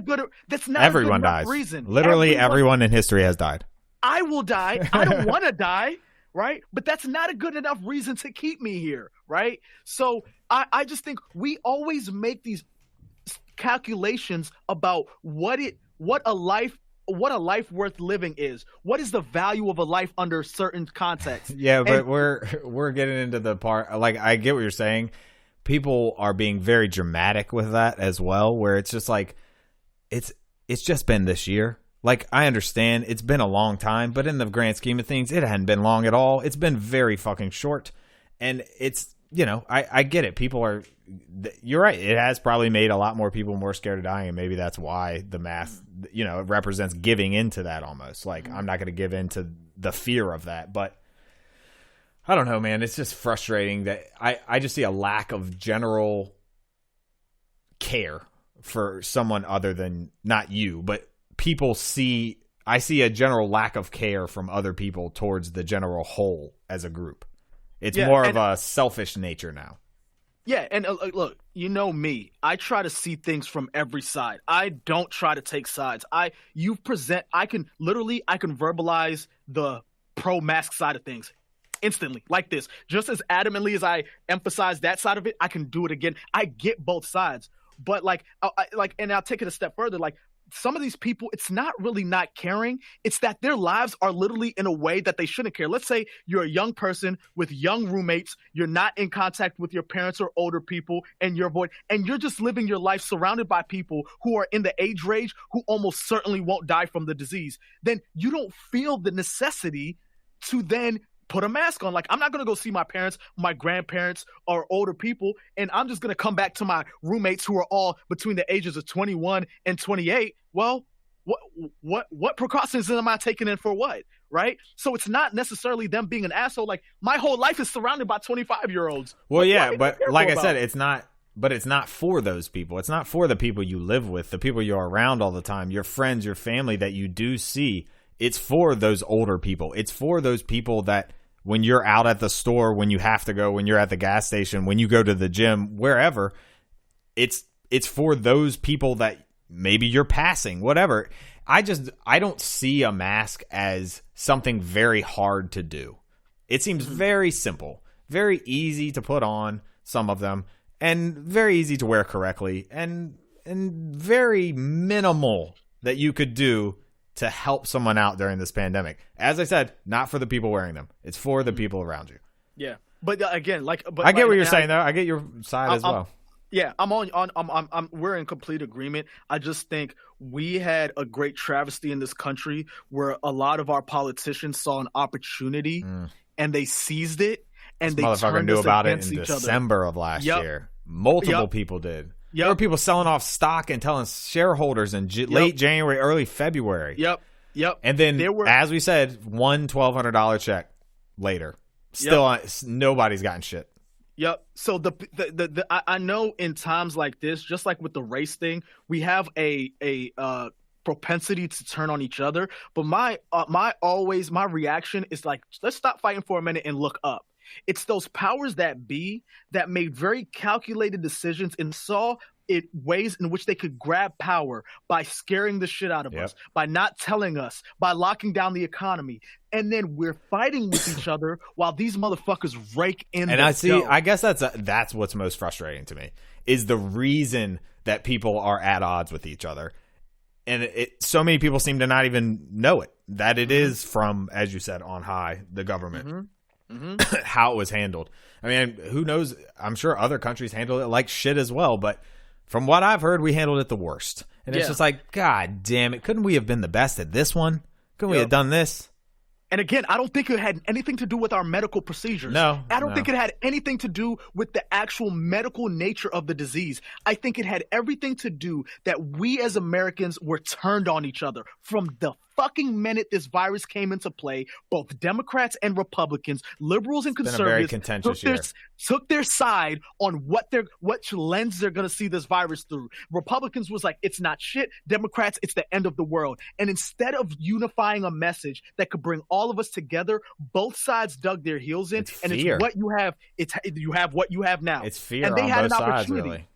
S2: everyone
S1: a good
S2: dies.
S1: Reason.
S2: Literally everyone in history has died.
S1: I will die. I don't want to die, right? But that's not a good enough reason to keep me here, right? So I just think we always make these calculations about what a life worth living is. What is the value of a life under certain contexts?
S2: Yeah, but we're getting into the part, like, I get what you're saying. People are being very dramatic with that as well, where it's just like, it's just been this year. Like, I understand it's been a long time, but in the grand scheme of things, it hadn't been long at all. It's been very fucking short. And it's, I get it. People are, you're right. It has probably made a lot more people more scared of dying. And maybe that's why the math, it represents giving into that almost. Like, I'm not going to give in to the fear of that. But I don't know, man. It's just frustrating that I just see a lack of general care for someone other than, not you, but I see a general lack of care from other people towards the general whole as a group. It's more of a selfish nature now.
S1: Yeah, and look, you know me. I try to see things from every side. I don't try to take sides. I can verbalize the pro-mask side of things instantly, like this. Just as adamantly as I emphasize that side of it, I can do it again. I get both sides, but like, and I'll take it a step further. Like, some of these people, it's not really not caring. It's that their lives are literally in a way that they shouldn't care. Let's say you're a young person with young roommates. You're not in contact with your parents or older people, and you're just living your life surrounded by people who are in the age range who almost certainly won't die from the disease. Then you don't feel the necessity to then put a mask on. Like, I'm not going to go see my parents, my grandparents, or older people, and I'm just going to come back to my roommates who are all between the ages of 21 and 28. Well, what precautions am I taking in for what, right? So it's not necessarily them being an asshole. Like, my whole life is surrounded by 25-year-olds.
S2: Well, yeah, but like I said, it's not for those people. It's not for the people you live with, the people you're around all the time, your friends, your family that you do see. It's for those older people. It's for those people that when you're out at the store, when you have to go, when you're at the gas station, when you go to the gym, wherever, it's for those people that maybe you're passing, whatever. I don't see a mask as something very hard to do. It seems very simple, very easy to put on, some of them, and very easy to wear correctly, and very minimal that you could do to help someone out during this pandemic. As I said, not for the people wearing them. It's for the people around you.
S1: Yeah. But again,
S2: I get what you're saying, though. I get your side as well.
S1: Yeah, we're in complete agreement. I just think we had a great travesty in this country where a lot of our politicians saw an opportunity and they seized it, and they
S2: motherfucker
S1: turned
S2: knew
S1: us
S2: about it
S1: against
S2: in
S1: each
S2: December
S1: other.
S2: of last year. Multiple people did.
S1: Yep.
S2: There were people selling off stock and telling shareholders in late January, early February.
S1: Yep.
S2: And then, as we said, one $1,200 check later. Still, nobody's gotten shit.
S1: Yep. So I know in times like this, just like with the race thing, we have a propensity to turn on each other. But my reaction is like, let's stop fighting for a minute and look up. It's those powers that be that made very calculated decisions and saw ways in which they could grab power by scaring the shit out of us, by not telling us, by locking down the economy. And then we're fighting with each other while these motherfuckers rake in. And
S2: I guess that's what's most frustrating to me, is the reason that people are at odds with each other. And so many people seem to not even know it, that it is from, as you said, on high, the government. How it was handled. I mean, who knows? I'm sure other countries handle it like shit as well, but from what I've heard, we handled it the worst. And it's just like, God damn it, couldn't we have been the best at this one? Couldn't we have done this?
S1: And again, I don't think it had anything to do with our medical procedures.
S2: No.
S1: I don't think it had anything to do with the actual medical nature of the disease. I think it had everything to do that we as Americans were turned on each other from the fucking minute this virus came into play. Both Democrats and Republicans, liberals and conservatives, took their side on what lens they're going to see this virus through. Republicans was like, it's not shit. Democrats, it's the end of the world. And instead of unifying a message that could bring all of us together, both sides dug their heels in.
S2: It's
S1: and
S2: fear.
S1: It's what you have. You have what you have now.
S2: It's fear
S1: and they
S2: on
S1: had
S2: both
S1: an
S2: sides,
S1: opportunity.
S2: really.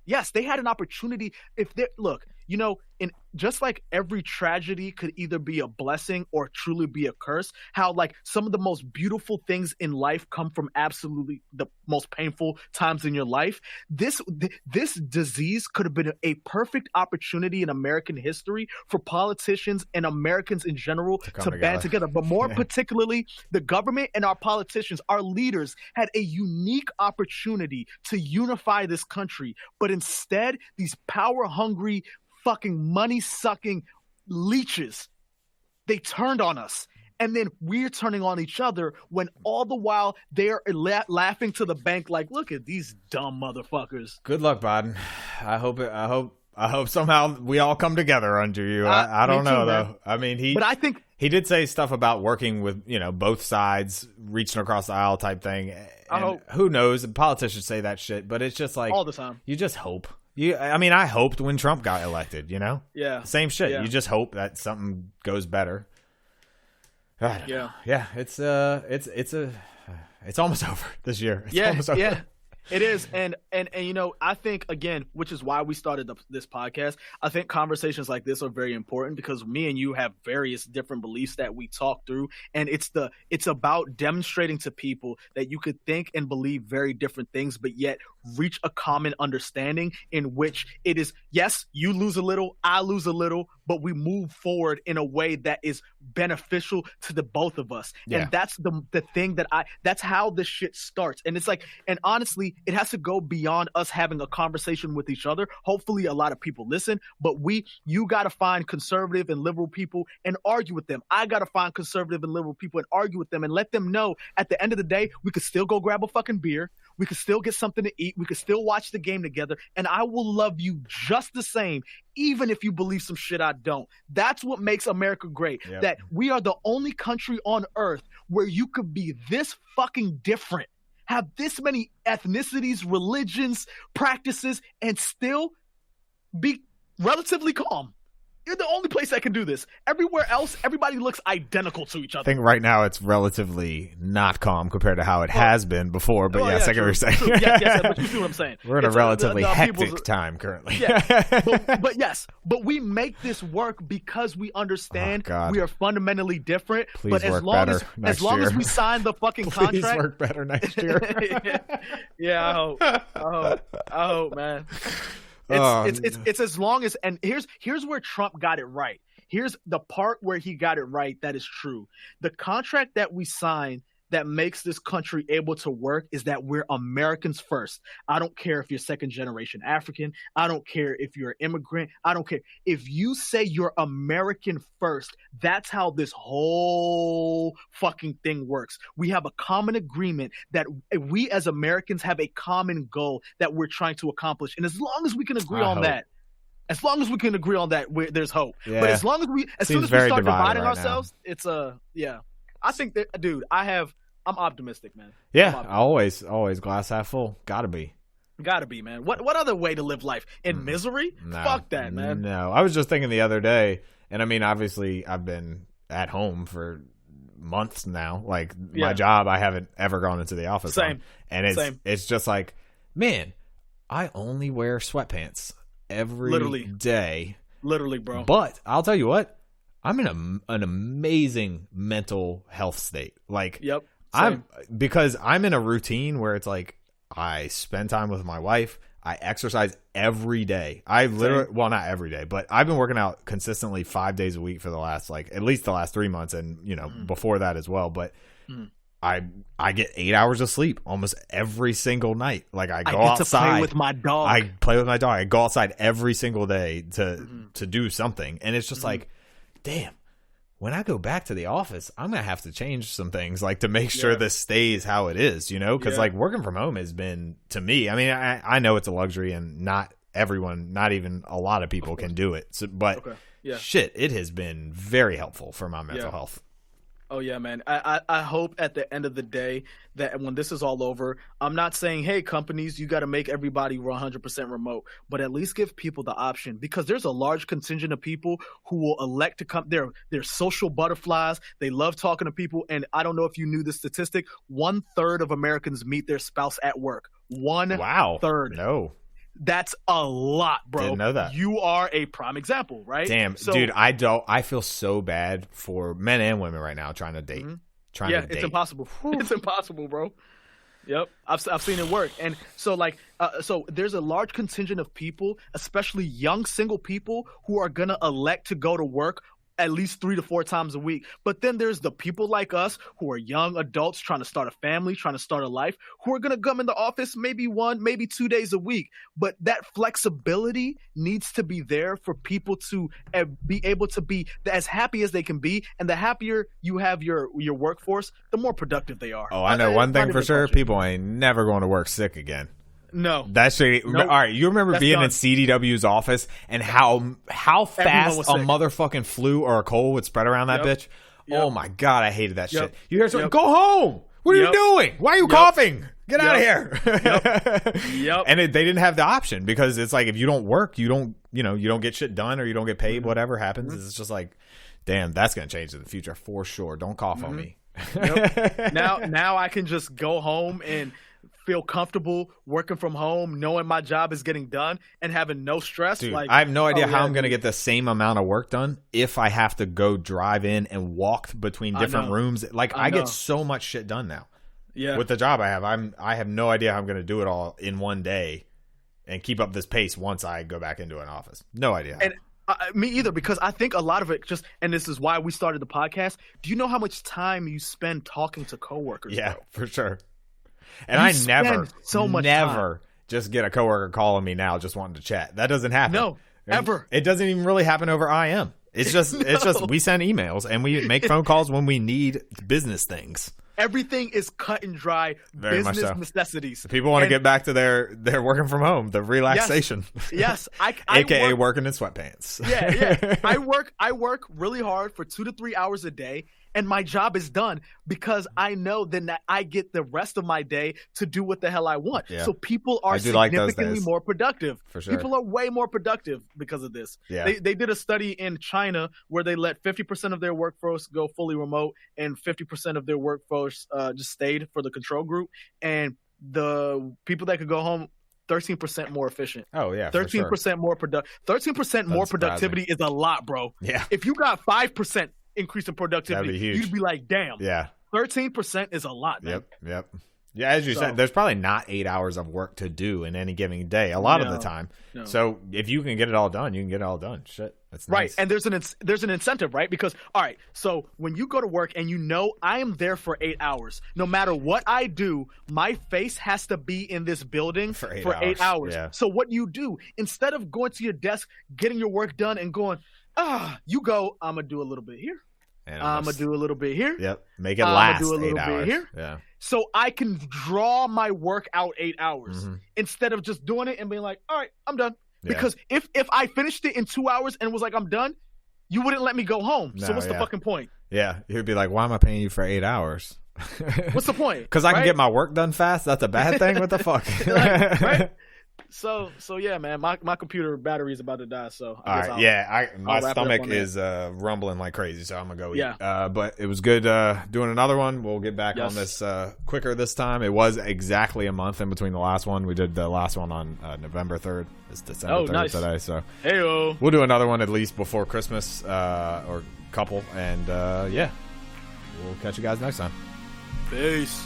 S1: Yes, they had an opportunity. Look, in just like every tragedy could either be a blessing or truly be a curse, how like some of the most beautiful things in life come from absolutely the most painful times in your life. This disease could have been a perfect opportunity in American history for politicians and Americans in general to band together. But more particularly, the government and our politicians, our leaders, had a unique opportunity to unify this country. But instead, these power-hungry, fucking money-sucking leeches, they turned on us. And then we're turning on each other when all the while they're laughing to the bank like, look at these dumb motherfuckers.
S2: Good luck, Biden. I hope somehow we all come together under you. I don't know, though. I mean, he did say stuff about working with, both sides, reaching across the aisle type thing.
S1: I hope.
S2: Who knows? Politicians say that shit, but it's just like
S1: all the time.
S2: You just hope. I hoped when Trump got elected,
S1: Yeah.
S2: Same shit.
S1: Yeah.
S2: You just hope that something goes better.
S1: Yeah.
S2: Yeah. It's almost over this year. It's almost over.
S1: Yeah. It is, and I think again, which is why we started this podcast. I think conversations like this are very important because me and you have various different beliefs that we talk through, and it's about demonstrating to people that you could think and believe very different things, but yet reach a common understanding in which it is, yes, you lose a little, I lose a little, but we move forward in a way that is beneficial to the both of us. Yeah. And that's the thing that's how this shit starts. And it's like, and honestly, it has to go beyond us having a conversation with each other. Hopefully a lot of people listen, but you got to find conservative and liberal people and argue with them. I got to find conservative and liberal people and argue with them and let them know at the end of the day, we could still go grab a fucking beer. We could still get something to eat. We could still watch the game together. And I will love you just the same, even if you believe some shit I don't. That's what makes America great. Yep. That we are the only country on earth where you could be this fucking different, have this many ethnicities, religions, practices, and still be relatively calm. You're the only place that can do this. Everywhere else, everybody looks identical to each other.
S2: I think right now it's relatively not calm compared to how it has been before. But yes, I get what you're saying.
S1: Yes, but you see what I'm saying.
S2: We're in a relatively hectic time currently.
S1: Yeah, but we make this work because we understand we are fundamentally different.
S2: Please
S1: but
S2: as long as
S1: we sign the fucking contract,
S2: please work better next year.
S1: Yeah, I hope, man. It's as long as, and here's where Trump got it right. Here's the part where he got it right that is true. The contract that we sign that makes this country able to work is that we're Americans first. I don't care if you're second generation African. I don't care if you're an immigrant. I don't care. If you say you're American first, that's how this whole fucking thing works. We have a common agreement that we as Americans have a common goal that we're trying to accomplish. And as long as we can agree on that, there's hope. Yeah. But as soon as we start dividing ourselves, it's I think that, dude, I'm optimistic, man.
S2: Yeah, always glass half full. Gotta be,
S1: man. What other way to live life? In misery? No, fuck that, man.
S2: No, I was just thinking the other day, and I mean, obviously, I've been at home for months now. Like my job, I haven't ever gone into the office.
S1: Same.
S2: And it's just like, man, I only wear sweatpants every day.
S1: Literally, bro.
S2: But I'll tell you what. I'm in an amazing mental health state. Like,
S1: yep,
S2: because I'm in a routine where it's like I spend time with my wife. I exercise every day. I literally, well, not every day, but I've been working out consistently 5 days a week for the last, at least the last 3 months, and before that as well. But I get 8 hours of sleep almost every single night. Like I go outside
S1: to play with my dog.
S2: I play with my dog. I go outside every single day to do something, and it's just like, damn, when I go back to the office, I'm going to have to change some things to make sure this stays how it is, because working from home has been, to me, I mean, I know it's a luxury and not everyone, not even a lot of people can do it. So, but shit, it has been very helpful for my mental health.
S1: Oh, yeah, man. I hope at the end of the day that when this is all over, I'm not saying, hey, companies, you got to make everybody 100% remote, but at least give people the option, because there's a large contingent of people who will elect to come. They're social butterflies. They love talking to people. And I don't know if you knew this statistic. 1/3 of Americans meet their spouse at work. 1/3.
S2: Wow. No.
S1: That's a lot, bro.
S2: Didn't know that.
S1: You are a prime example, right?
S2: Damn, dude, I feel so bad for men and women right now trying to date.
S1: It's impossible. It's impossible, bro. Yep, I've seen it work. And so so there's a large contingent of people, especially young single people, who are gonna elect to go to work at least 3 to 4 times a week. But then there's the people like us who are young adults trying to start a family, trying to start a life, who are going to come in the office maybe 1, maybe 2 days a week. But that flexibility needs to be there for people to be able to be as happy as they can be. And the happier you have your workforce, the more productive they are.
S2: Oh, I know one thing for sure. People ain't never going to work sick again.
S1: No.
S2: That shit. Nope. All right, you remember being in CDW's office and how fast a motherfucking flu or a cold would spread around that bitch? Yep. Oh my God, I hated that shit. You hear someone, go home. What are you doing? Why are you coughing? Get out of here. And they didn't have the option, because it's like, if you don't work, you don't get shit done, or you don't get paid, whatever happens. It's just like, damn, that's going to change in the future for sure. Don't cough on me.
S1: Now I can just go home and feel comfortable working from home, knowing my job is getting done, and having no stress.
S2: Dude,
S1: like
S2: I have no idea how I'm going to get the same amount of work done if I have to go drive in and walk between different rooms. Like, I get so much shit done now.
S1: Yeah.
S2: With the job I have, I have no idea how I'm going to do it all in one day and keep up this pace once I go back into an office. No idea.
S1: And me either, because I think a lot of it just, and this is why we started the podcast. Do you know how much time you spend talking to coworkers?
S2: Yeah,
S1: bro?
S2: For sure. And I never
S1: time.
S2: just get a coworker calling me now just wanting to chat. That doesn't happen.
S1: No, ever.
S2: It doesn't even really happen over IM. It's just we send emails and we make phone calls when we need business things.
S1: Everything is cut and dry.
S2: Very
S1: business
S2: much so.
S1: Necessities.
S2: People want to get back to their working from home, the relaxation.
S1: Yes.
S2: AKA working in sweatpants.
S1: Yeah. I work really hard for 2 to 3 hours a day, and my job is done because I know then that I get the rest of my day to do what the hell I want. Yeah. So people are significantly more productive.
S2: For sure.
S1: People are way more productive because of this.
S2: Yeah.
S1: They did a study in China where they let 50% of their workforce go fully remote and 50% of their workforce just stayed for the control group. And the people that could go home, 13% more efficient.
S2: Oh yeah,
S1: 13% more productive. 13% more productivity is a lot, bro.
S2: Yeah.
S1: If you got 5% increase in productivity, you'd be like, damn.
S2: Yeah.
S1: 13% is a lot, man.
S2: Yep. Yeah, as you said, there's probably not 8 hours of work to do in any given day a lot of the time. No. So if you can get it all done, you can get it all done. Shit, that's nice.
S1: Right, and there's an incentive, right? Because, all right, so when you go to work and you know I am there for 8 hours, no matter what I do, my face has to be in this building for 8 hours.
S2: Yeah.
S1: So what you do, instead of going to your desk, getting your work done and going, you go, I'm going to do a little bit here. I'm going to do a little bit here.
S2: Yep. Make it last
S1: do a little
S2: 8 hours.
S1: Bit here.
S2: Yeah.
S1: So I can draw my work out 8 hours instead of just doing it and being like, all right, I'm done. Yeah. Because if I finished it in 2 hours and was like, I'm done, you wouldn't let me go home. No, so what's the fucking point?
S2: Yeah. You'd be like, why am I paying you for 8 hours?
S1: What's the point?
S2: Because I can get my work done fast? That's a bad thing? What the fuck?
S1: right? So yeah, man, my computer battery is about to die. So
S2: my stomach is rumbling like crazy, so I'm gonna go eat. Yeah. But it was good doing another one. We'll get back on this quicker this time. It was exactly a month in between the last one. We did the last one on November 3rd. It's December 3rd today, so we'll do another one at least before Christmas or couple, and we'll catch you guys next time.
S1: Peace.